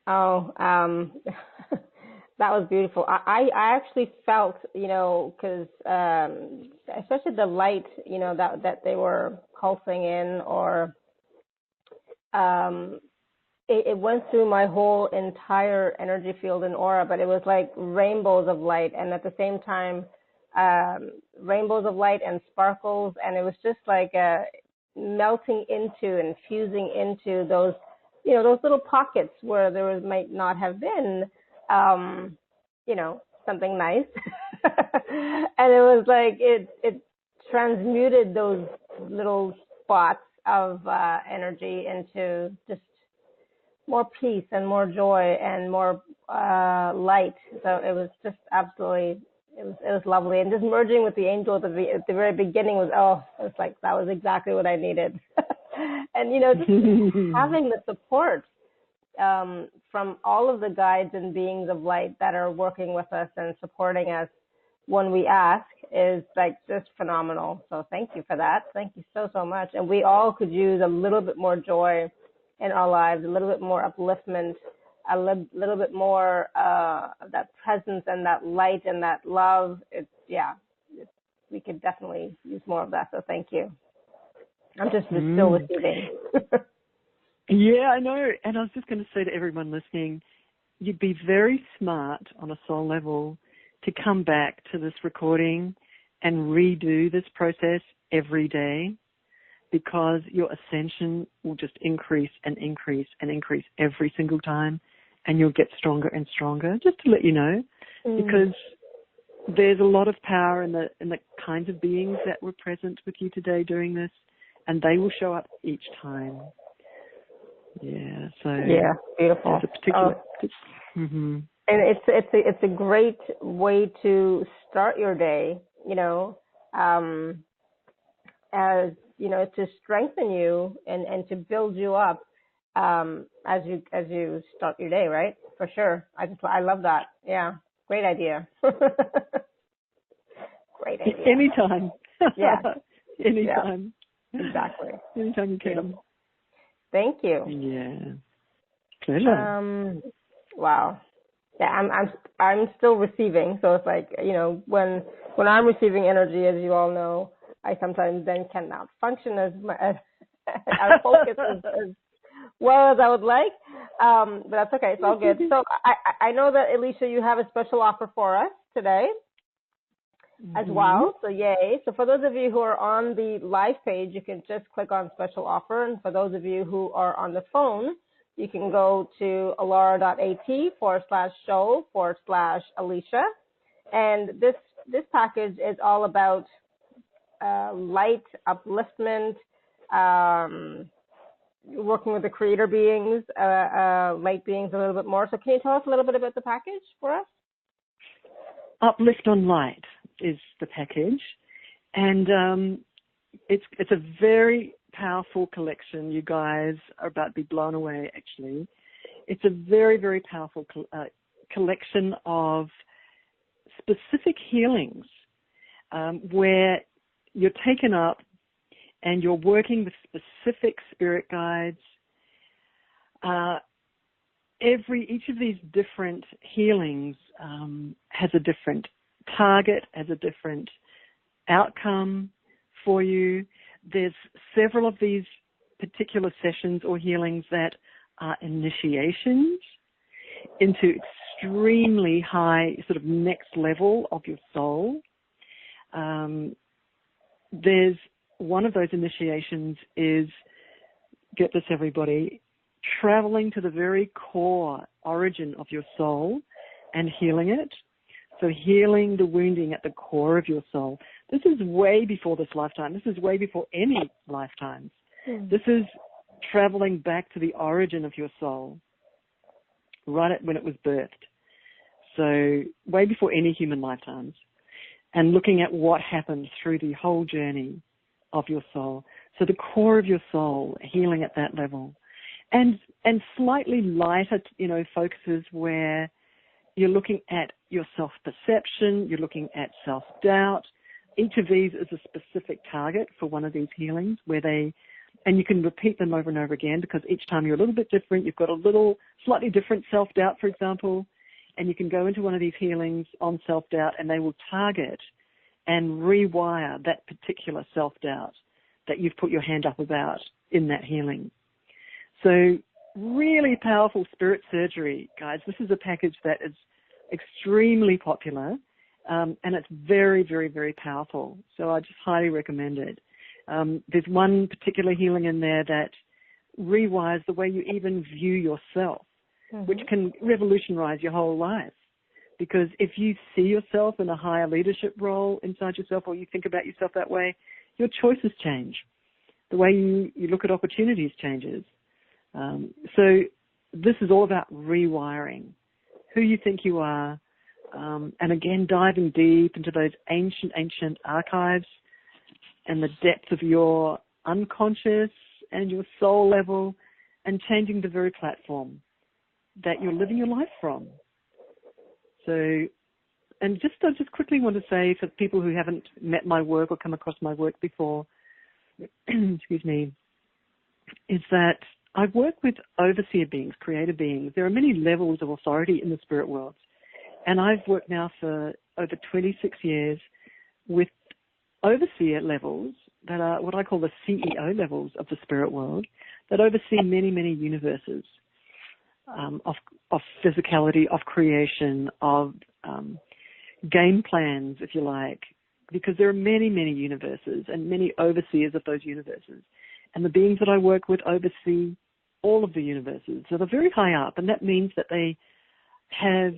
Oh, that was beautiful. I actually felt, because especially the light, that they were pulsing in, or it went through my whole entire energy field and aura, but it was like rainbows of light, and at the same time, rainbows of light and sparkles, and it was just like melting into and fusing into those, those little pockets where there might not have been, something nice. And it was like it transmuted those little spots of energy into just more peace and more joy and more light. So it was just absolutely, it was lovely. And just merging with the angels at the very beginning was, it's like that was exactly what I needed. And, just having the support from all of the guides and beings of light that are working with us and supporting us when we ask is like just phenomenal. So thank you for that. Thank you so, so much. And we all could use a little bit more joy in our lives, a little bit more upliftment, a little bit more of that presence and that light and that love. We could definitely use more of that. So thank you. I'm just still receiving. Yeah, I know. And I was just going to say to everyone listening, you'd be very smart on a soul level to come back to this recording and redo this process every day, because your ascension will just increase and increase and increase every single time, and you'll get stronger and stronger, just to let you know, because there's a lot of power in the kinds of beings that were present with you today doing this, and they will show up each time. Yeah, so beautiful. It's a particular, and it's a great way to start your day, as to strengthen you and to build you up as you start your day, right? For sure. I love that. Yeah, great idea. Great idea. Anytime. Yeah. Anytime. Yeah. Exactly. Anytime you can. Thank you. Yeah. Pleasure. Wow. Yeah, I'm still receiving. So it's like, when I'm receiving energy, as you all know, I sometimes then cannot function as focused as well as I would like. But that's okay. It's all good. So I know that, Alicia, you have a special offer for us today as well. So yay. So for those of you who are on the live page, you can just click on special offer. And for those of you who are on the phone, you can go to alara.at/show/Alicia. And this package is all about light, upliftment, working with the creator beings, light beings a little bit more. So can you tell us a little bit about the package for us? Uplift on Light is the package, and it's a very powerful collection. You guys are about to be blown away, actually. It's a very, very powerful collection of specific healings where you're taken up and you're working with specific spirit guides. Each of these different healings has a different target, has a different outcome for you. There's several of these particular sessions or healings that are initiations into extremely high sort of next level of your soul. There's one of those initiations is, get this everybody, traveling to the very core origin of your soul and healing it. So healing the wounding at the core of your soul. This is way before this lifetime. This is way before any lifetimes. This is traveling back to the origin of your soul, right at when it was birthed. So way before any human lifetimes. And looking at what happened through the whole journey of your soul. So the core of your soul, healing at that level. And slightly lighter, focuses where you're looking at your self-perception, you're looking at self-doubt. Each of these is a specific target for one of these healings and you can repeat them over and over again because each time you're a little bit different. You've got a little slightly different self-doubt, for example, and you can go into one of these healings on self-doubt and they will target and rewire that particular self-doubt that you've put your hand up about in that healing. So really powerful spirit surgery, guys. This is a package that is extremely popular, and it's very, very, very powerful. So I just highly recommend it. There's one particular healing in there that rewires the way you even view yourself, which can revolutionize your whole life. Because if you see yourself in a higher leadership role inside yourself, or you think about yourself that way, your choices change. The way you look at opportunities changes. So this is all about rewiring who you think you are, and again, diving deep into those ancient archives and the depth of your unconscious and your soul level, and changing the very platform that you're living your life from. So, and I just quickly want to say for people who haven't met my work or come across my work before, excuse me, is that I work with overseer beings, creator beings. There are many levels of authority in the spirit world. And I've worked now for over 26 years with overseer levels that are what I call the CEO levels of the spirit world that oversee many, many universes of physicality, of creation, of game plans, if you like, because there are many, many universes and many overseers of those universes. And the beings that I work with oversee all of the universes. So they're very high up, and that means that they have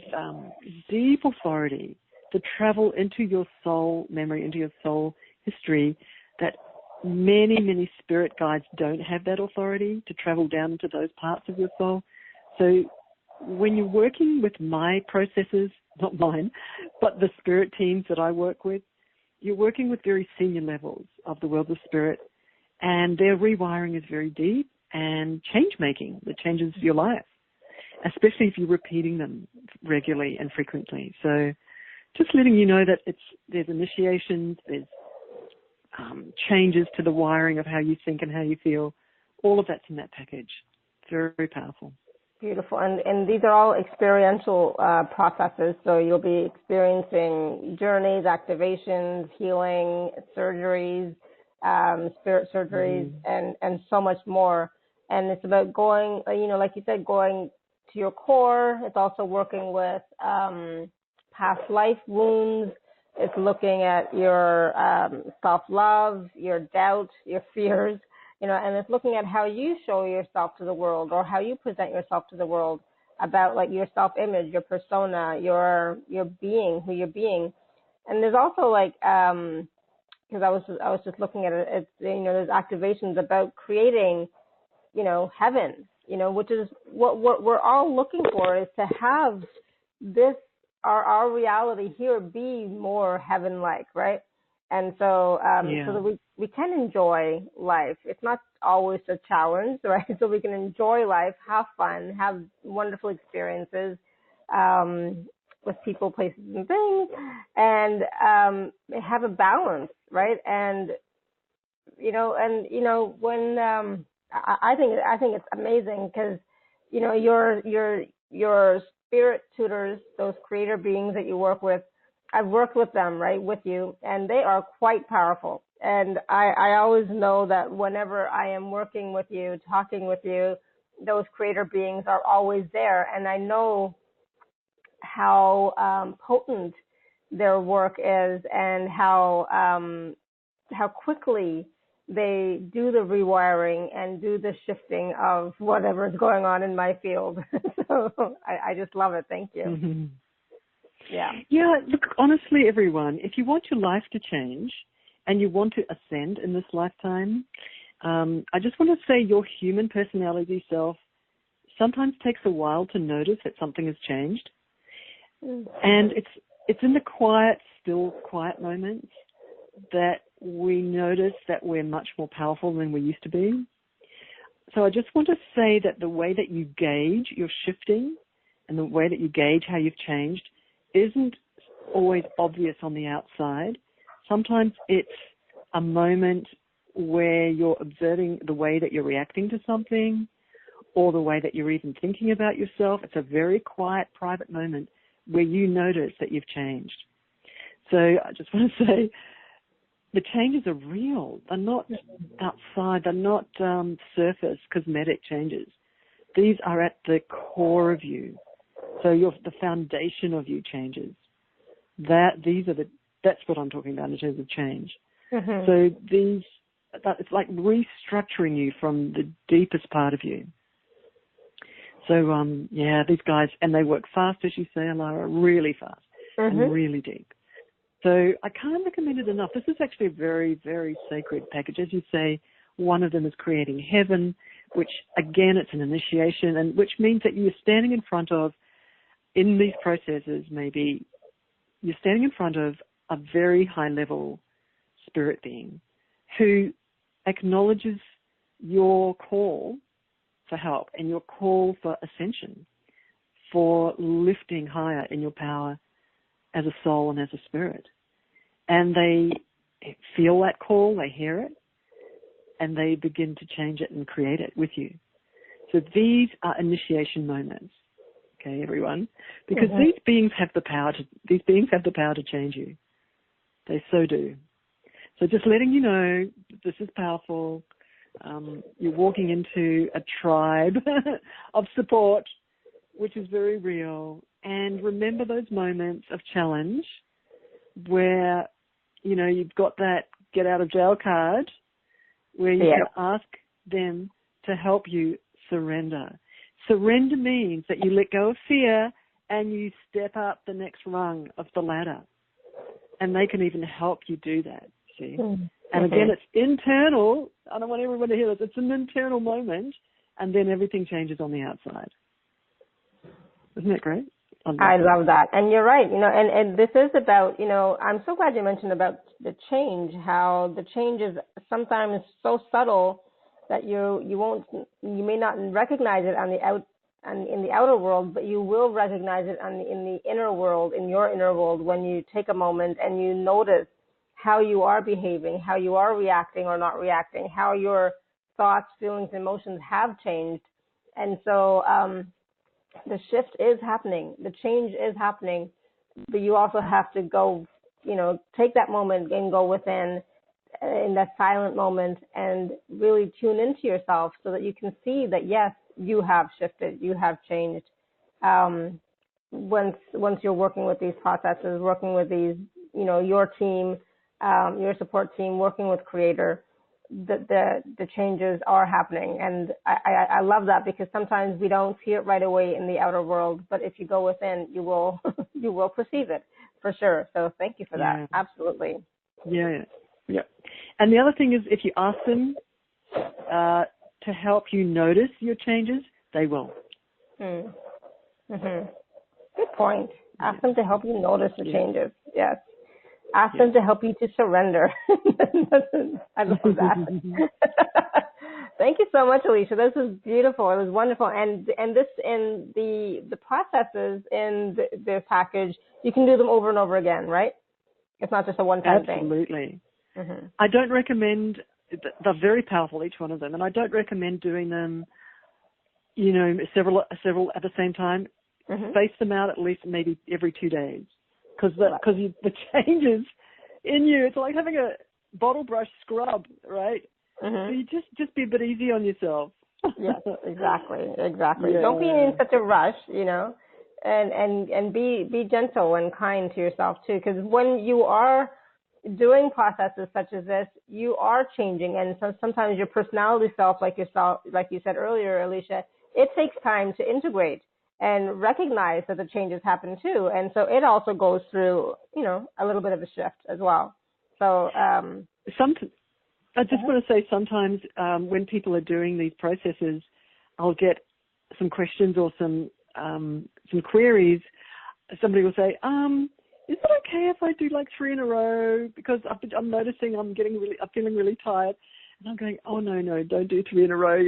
deep authority to travel into your soul memory, into your soul history, that many, many spirit guides don't have that authority to travel down into those parts of your soul. So when you're working with my processes, not mine, but the spirit teams that I work with, you're working with very senior levels of the world of spirit, and their rewiring is very deep and change-making that changes your life, especially if you're repeating them regularly and frequently. So just letting you know that there's initiations, there's changes to the wiring of how you think and how you feel. All of that's in that package. Very, very powerful. Beautiful. And these are all experiential processes. So you'll be experiencing journeys, activations, healing, surgeries, spirit surgeries, and so much more. And it's about going, like you said, going to your core. It's also working with past life wounds. It's looking at your self-love, your doubt, your fears, and it's looking at how you show yourself to the world or how you present yourself to the world, about like your self-image, your persona, your being, who you're being. And there's also like, because I was just looking at it, it's, there's activations about creating, heaven, which is what we're all looking for, is to have this, our reality here be more heaven-like, right? And so, so that we can enjoy life. It's not always a challenge, right? So we can enjoy life, have fun, have wonderful experiences with people, places, and things, and have a balance, right? And when I think it's amazing because your spirit tutors, those creator beings that you work with, I've worked with them, right, with you, and they are quite powerful. And I always know that whenever I am working with you, talking with you, those creator beings are always there. And I know how potent their work is, and how quickly they do the rewiring and do the shifting of whatever is going on in my field. So I just love it. Thank you. Mm-hmm. Yeah. Yeah, look, honestly, everyone, if you want your life to change and you want to ascend in this lifetime, I just want to say your human personality self sometimes takes a while to notice that something has changed. Mm-hmm. And it's in the quiet, still quiet moments that we notice that we're much more powerful than we used to be. So I just want to say that the way that you gauge your shifting and the way that you gauge how you've changed isn't always obvious on the outside. Sometimes it's a moment where you're observing the way that you're reacting to something or the way that you're even thinking about yourself. It's a very quiet, private moment where you notice that you've changed. So I just want to say the changes are real. They're not outside. They're not surface cosmetic changes. These are at the core of you. So the foundation of you changes. That's what I'm talking about in terms of change. Mm-hmm. So it's like restructuring you from the deepest part of you. So these guys, and they work fast, as you say, Alara, really fast and really deep. So I can't recommend it enough. This is actually a very, very sacred package. As you say, one of them is creating heaven, which again, it's an initiation, and which means that you're standing in front of, in these processes, maybe you're standing in front of a very high level spirit being who acknowledges your call for help and your call for ascension, for lifting higher in your power as a soul and as a spirit. And they feel that call, they hear it, and they begin to change it and create it with you. So these are initiation moments, okay, everyone? Because these beings have the power to change you. They so do. So just letting you know, this is powerful. You're walking into a tribe of support, which is very real. And remember those moments of challenge where, you've got that get out of jail card where you can ask them to help you surrender. Surrender means that you let go of fear and you step up the next rung of the ladder. And they can even help you do that, see? Mm-hmm. And again, it's internal. I don't want everyone to hear this. It's an internal moment, and then everything changes on the outside. Isn't that great? I love that. And you're right, and this is about, I'm so glad you mentioned about the change, how the change is sometimes so subtle that you may not recognize it in the outer world, but you will recognize it in the inner world, in your inner world, when you take a moment and you notice how you are behaving, how you are reacting or not reacting, how your thoughts, feelings, emotions have changed. And so, the shift is happening. The change is happening, but you also have to go, take that moment and go within in that silent moment and really tune into yourself so that you can see that, yes, you have shifted, you have changed. Once you're working with these processes, working with these, your team, your support team, working with Creator, the changes are happening. And I love that, because sometimes we don't see it right away in the outer world, but if you go within, you will you will perceive it for sure. So thank you for that. Absolutely. Yeah. And the other thing is, if you ask them to help you notice your changes, they will. Good point. Ask them to help you notice the changes. Yes. Ask them to help you to surrender. I love that. Thank you so much, Alicia. This was beautiful. It was wonderful. And this, in the processes in the package, you can do them over and over again, right? It's not just a one-time thing. Absolutely. I don't recommend, they're very powerful, each one of them, and I don't recommend doing them, several at the same time. Space them out at least maybe every 2 days. because the changes in you, it's like having a bottle brush scrub, right? So you just be a bit easy on yourself. Yes, exactly. Yeah. Don't be in such a rush, and be gentle and kind to yourself too, because when you are doing processes such as this, you are changing, and sometimes your personality self, like you said earlier, Alicia, it takes time to integrate and recognize that the changes happen too, and so it also goes through, a little bit of a shift as well. So I just want to say sometimes when people are doing these processes, I'll get some questions or some queries. Somebody will say, is it okay if I do like 3 in a row? Because I'm noticing I'm feeling really tired. And I'm going, oh, no, don't do 3 in a row.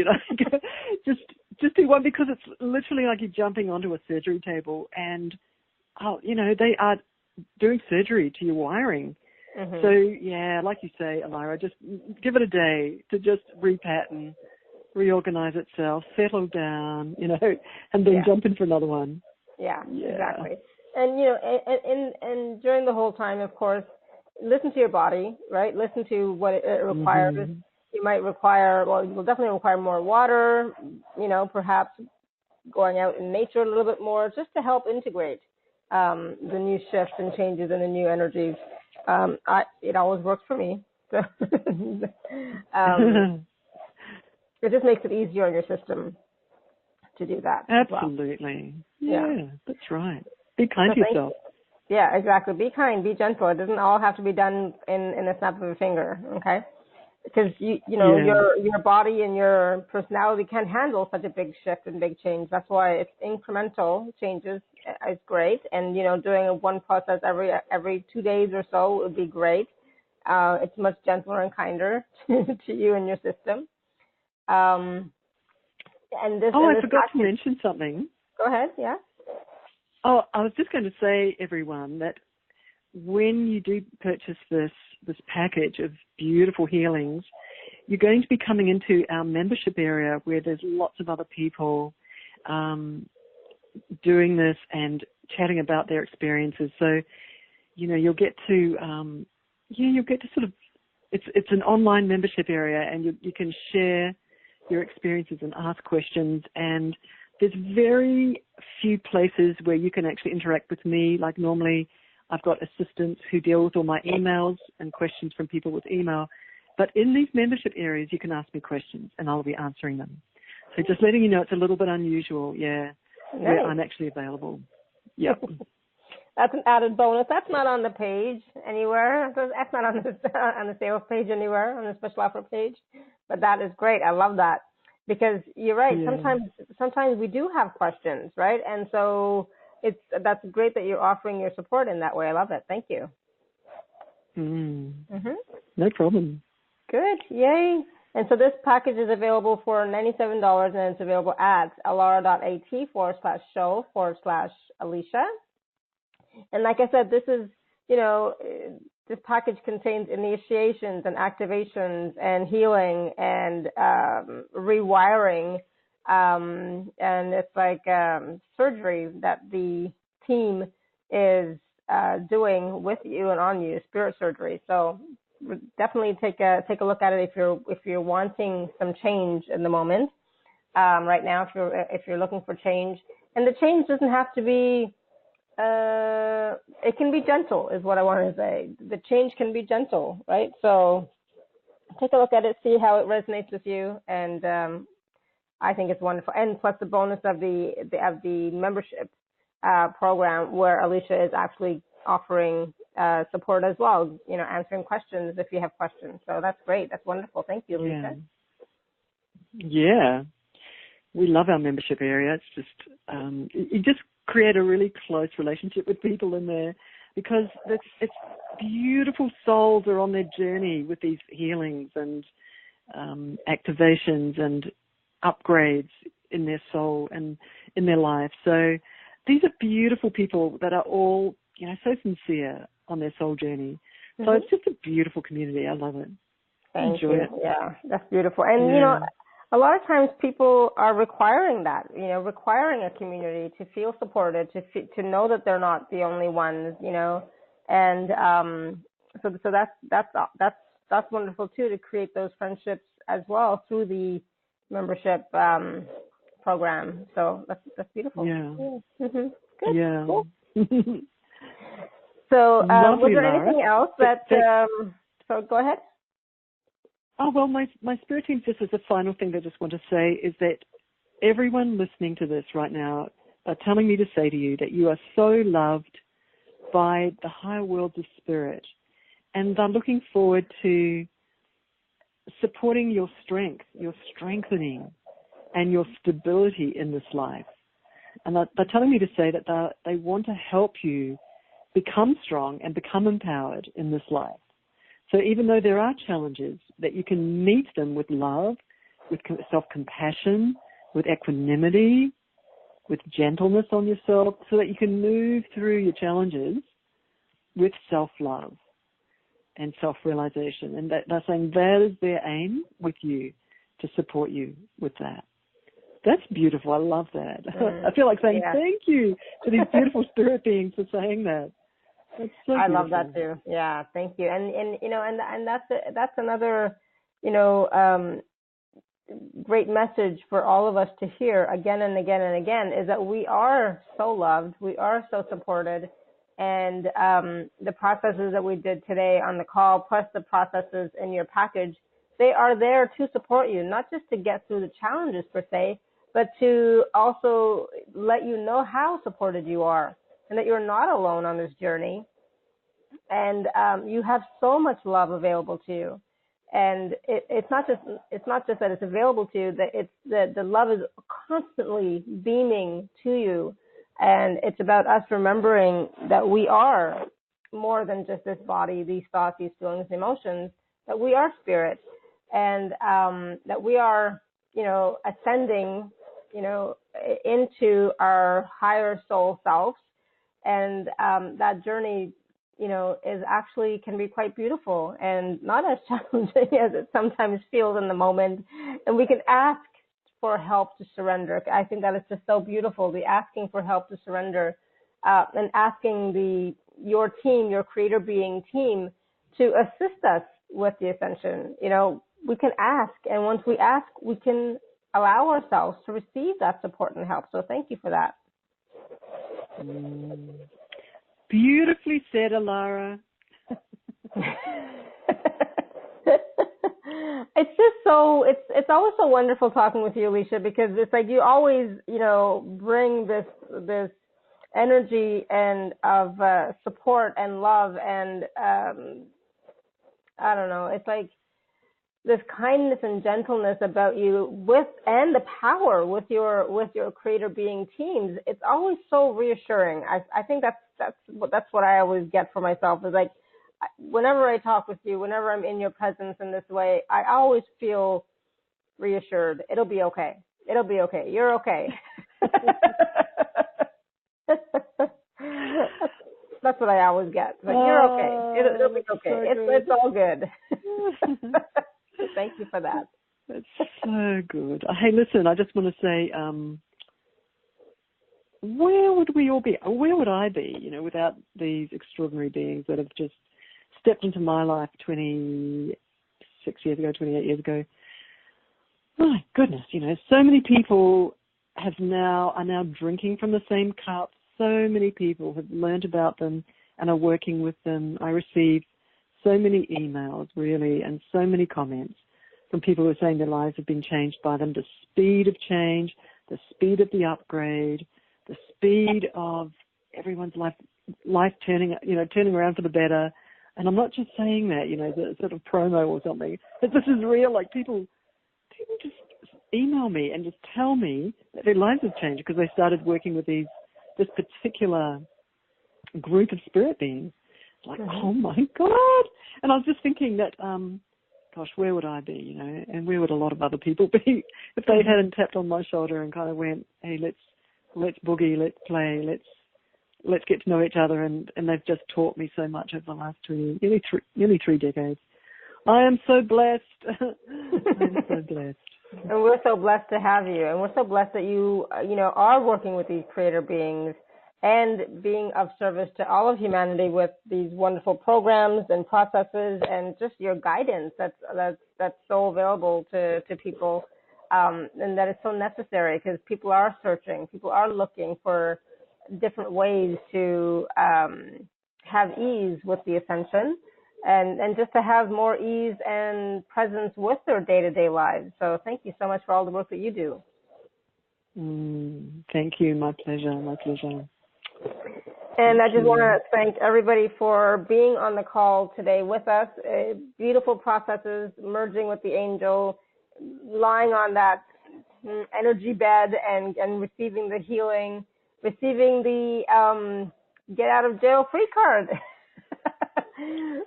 Just do one, because it's literally like you're jumping onto a surgery table and, they are doing surgery to your wiring. So, yeah, like you say, Elira, just give it a day to just repattern, reorganize itself, settle down, and then jump in for another one. Yeah, exactly. And, and during the whole time, of course, listen to your body, right? Listen to what it requires. You might require, you will definitely require more water, perhaps going out in nature a little bit more, just to help integrate the new shifts and changes and the new energies. It always works for me. So it just makes it easier on your system to do that. Absolutely. Yeah, that's right. Be kind to yourself. Yeah, exactly. Be kind, be gentle. It doesn't all have to be done in a snap of a finger, okay? Because your body and your personality can't handle such a big shift and big change. That's why it's incremental changes is great, and doing one process every 2 days or so would be great. It's much gentler and kinder to you and your system. I forgot to mention something. Go ahead. Yeah. Oh, I was just going to say, everyone, that when you do purchase this package of beautiful healings, you're going to be coming into our membership area where there's lots of other people doing this and chatting about their experiences. So, you'll get to sort of, it's an online membership area, and you can share your experiences and ask questions, and there's very few places where you can actually interact with me. Like normally I've got assistants who deal with all my emails and questions from people with email. But in these membership areas, you can ask me questions and I'll be answering them. So just letting you know, it's a little bit unusual, where I'm actually available. Yep. That's an added bonus. That's not on the page anywhere. That's not on the sales page anywhere, on the special offer page. But that is great. I love that. Because you're right. Yeah. Sometimes we do have questions, right? And so that's great that you're offering your support in that way. I love it. Thank you. No problem. Good. Yay. And so this package is available for $97, and it's available at alara.at/show/Alicia. And like I said, this is, this package contains initiations and activations and healing and rewiring. And it's like surgery that the team is doing with you and on you, spirit surgery. So definitely take a look at it if you're wanting some change in the moment. Right now, if you're looking for change, and the change doesn't have to be. It can be gentle, is what I want to say. The change can be gentle, right? So take a look at it, see how it resonates with you, and I think it's wonderful. And plus the bonus of the membership program, where Alicia is actually offering support as well, answering questions if you have questions. So that's great. That's wonderful. Thank you, Alicia. Yeah. We love our membership area. It's just, you just create a really close relationship with people in there, because it's beautiful souls are on their journey with these healings and activations and upgrades in their soul and in their life. So these are beautiful people that are all, so sincere on their soul journey. So it's just a beautiful community. I love it. Thank Enjoy you. it. Yeah, that's beautiful. And, a lot of times people are requiring that, requiring a community to feel supported, to know that they're not the only ones, and so that's wonderful too, to create those friendships as well through the membership program. So that's beautiful. Yeah. Mm-hmm. Good. Yeah. Cool. So was there Lara. anything else that? So go ahead. Oh, well, my spirit team, just as a final thing I just want to say is that everyone listening to this right now are telling me to say to you that you are so loved by the higher worlds of spirit, and they're looking forward to supporting your strength, your strengthening, and your stability in this life. And they're telling me to say that they want to help you become strong and become empowered in this life. So even though there are challenges, that you can meet them with love, with self-compassion, with equanimity, with gentleness on yourself, so that you can move through your challenges with self-love and self-realization. And they're saying that is their aim with you, to support you with that. That's beautiful. I love that. I feel like saying thank you to these beautiful spirit beings for saying that. That's so beautiful. I love that too. Yeah, thank you. And that's another, great message for all of us to hear again and again and again, is that we are so loved, we are so supported, and the processes that we did today on the call, plus the processes in your package, they are there to support you, not just to get through the challenges per se, but to also let you know how supported you are, and that you're not alone on this journey. And you have so much love available to you. And it's not just that it's available to you, that the love is constantly beaming to you. And it's about us remembering that we are more than just this body, these thoughts, these feelings, emotions, that we are spirit, and that we are, ascending, into our higher soul selves. And that journey, is actually can be quite beautiful and not as challenging as it sometimes feels in the moment. And we can ask for help to surrender. I think that is just so beautiful, the asking for help to surrender, and asking your team, your creator being team, to assist us with the ascension. We can ask, and once we ask, we can allow ourselves to receive that support and help. So thank you for that. Beautifully said, Alara. It's just so, it's always so wonderful talking with you, Alicia, because it's like you always, bring this energy and of support and love, and I don't know, it's like this kindness and gentleness about you, and the power with your creator being teams. It's always so reassuring. I think that's what I always get for myself, is like, whenever I talk with you, whenever I'm in your presence in this way, I always feel reassured. It'll be okay. It'll be okay. You're okay. That's what I always get. Like, you're okay. It'll be okay. It's all good. Thank you for that. That's so good. Hey, listen, I just want to say, where would we all be? Where would I be, without these extraordinary beings that have just stepped into my life 26 years ago, 28 years ago? My goodness, so many people are now drinking from the same cup. So many people have learned about them and are working with them. I receive so many emails, really, and so many comments from people who are saying their lives have been changed by them. The speed of change, the speed of the upgrade, the speed of everyone's life turning around for the better. And I'm not just saying that, the sort of promo or something. This is real. Like, people just email me and just tell me that their lives have changed because they started working with this particular group of spirit beings. It's like, oh my God. And I was just thinking that, gosh, where would I be, and where would a lot of other people be if they hadn't tapped on my shoulder and kind of went, hey, let's boogie, let's play, let's get to know each other. And they've just taught me so much over the last nearly 3 decades. I am so blessed. I am so blessed. And we're so blessed to have you. And we're so blessed that you, are working with these creator beings and being of service to all of humanity with these wonderful programs and processes and just your guidance that's so available to people, and that is so necessary because people are searching, people are looking for different ways to have ease with the ascension and just to have more ease and presence with their day-to-day lives. So thank you so much for all the work that you do. Thank you. My pleasure. My pleasure. And I just want to thank everybody for being on the call today with us. Beautiful processes, merging with the angel, lying on that energy bed and receiving the healing, receiving the get out of jail free card.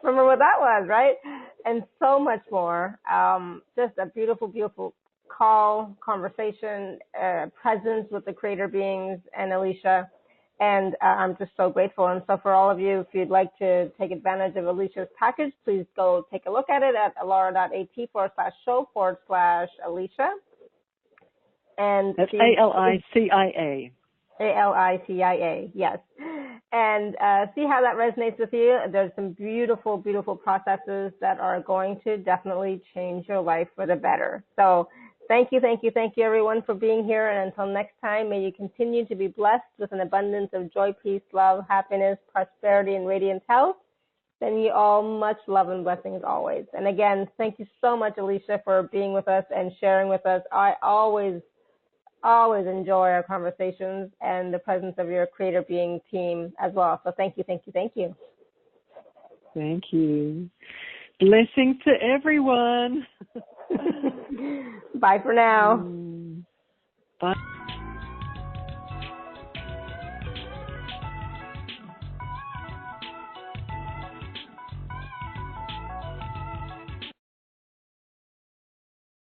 Remember what that was, right? And so much more. Just a beautiful, beautiful call, conversation, presence with the creator beings and Alicia. And I'm just so grateful. And so for all of you, if you'd like to take advantage of Alicia's package, please go take a look at it at alara.at/show/Alicia. And that's ALICIA. ALICIA, yes. And see how that resonates with you. There's some beautiful, beautiful processes that are going to definitely change your life for the better. So thank you, everyone, for being here. And until next time, may you continue to be blessed with an abundance of joy, peace, love, happiness, prosperity, and radiant health. Sending you all much love and blessings always. And again, thank you so much, Alicia, for being with us and sharing with us. I always enjoy our conversations and the presence of your creator being team as well. So thank you. Thank you. Blessings to everyone. Bye for now. Bye.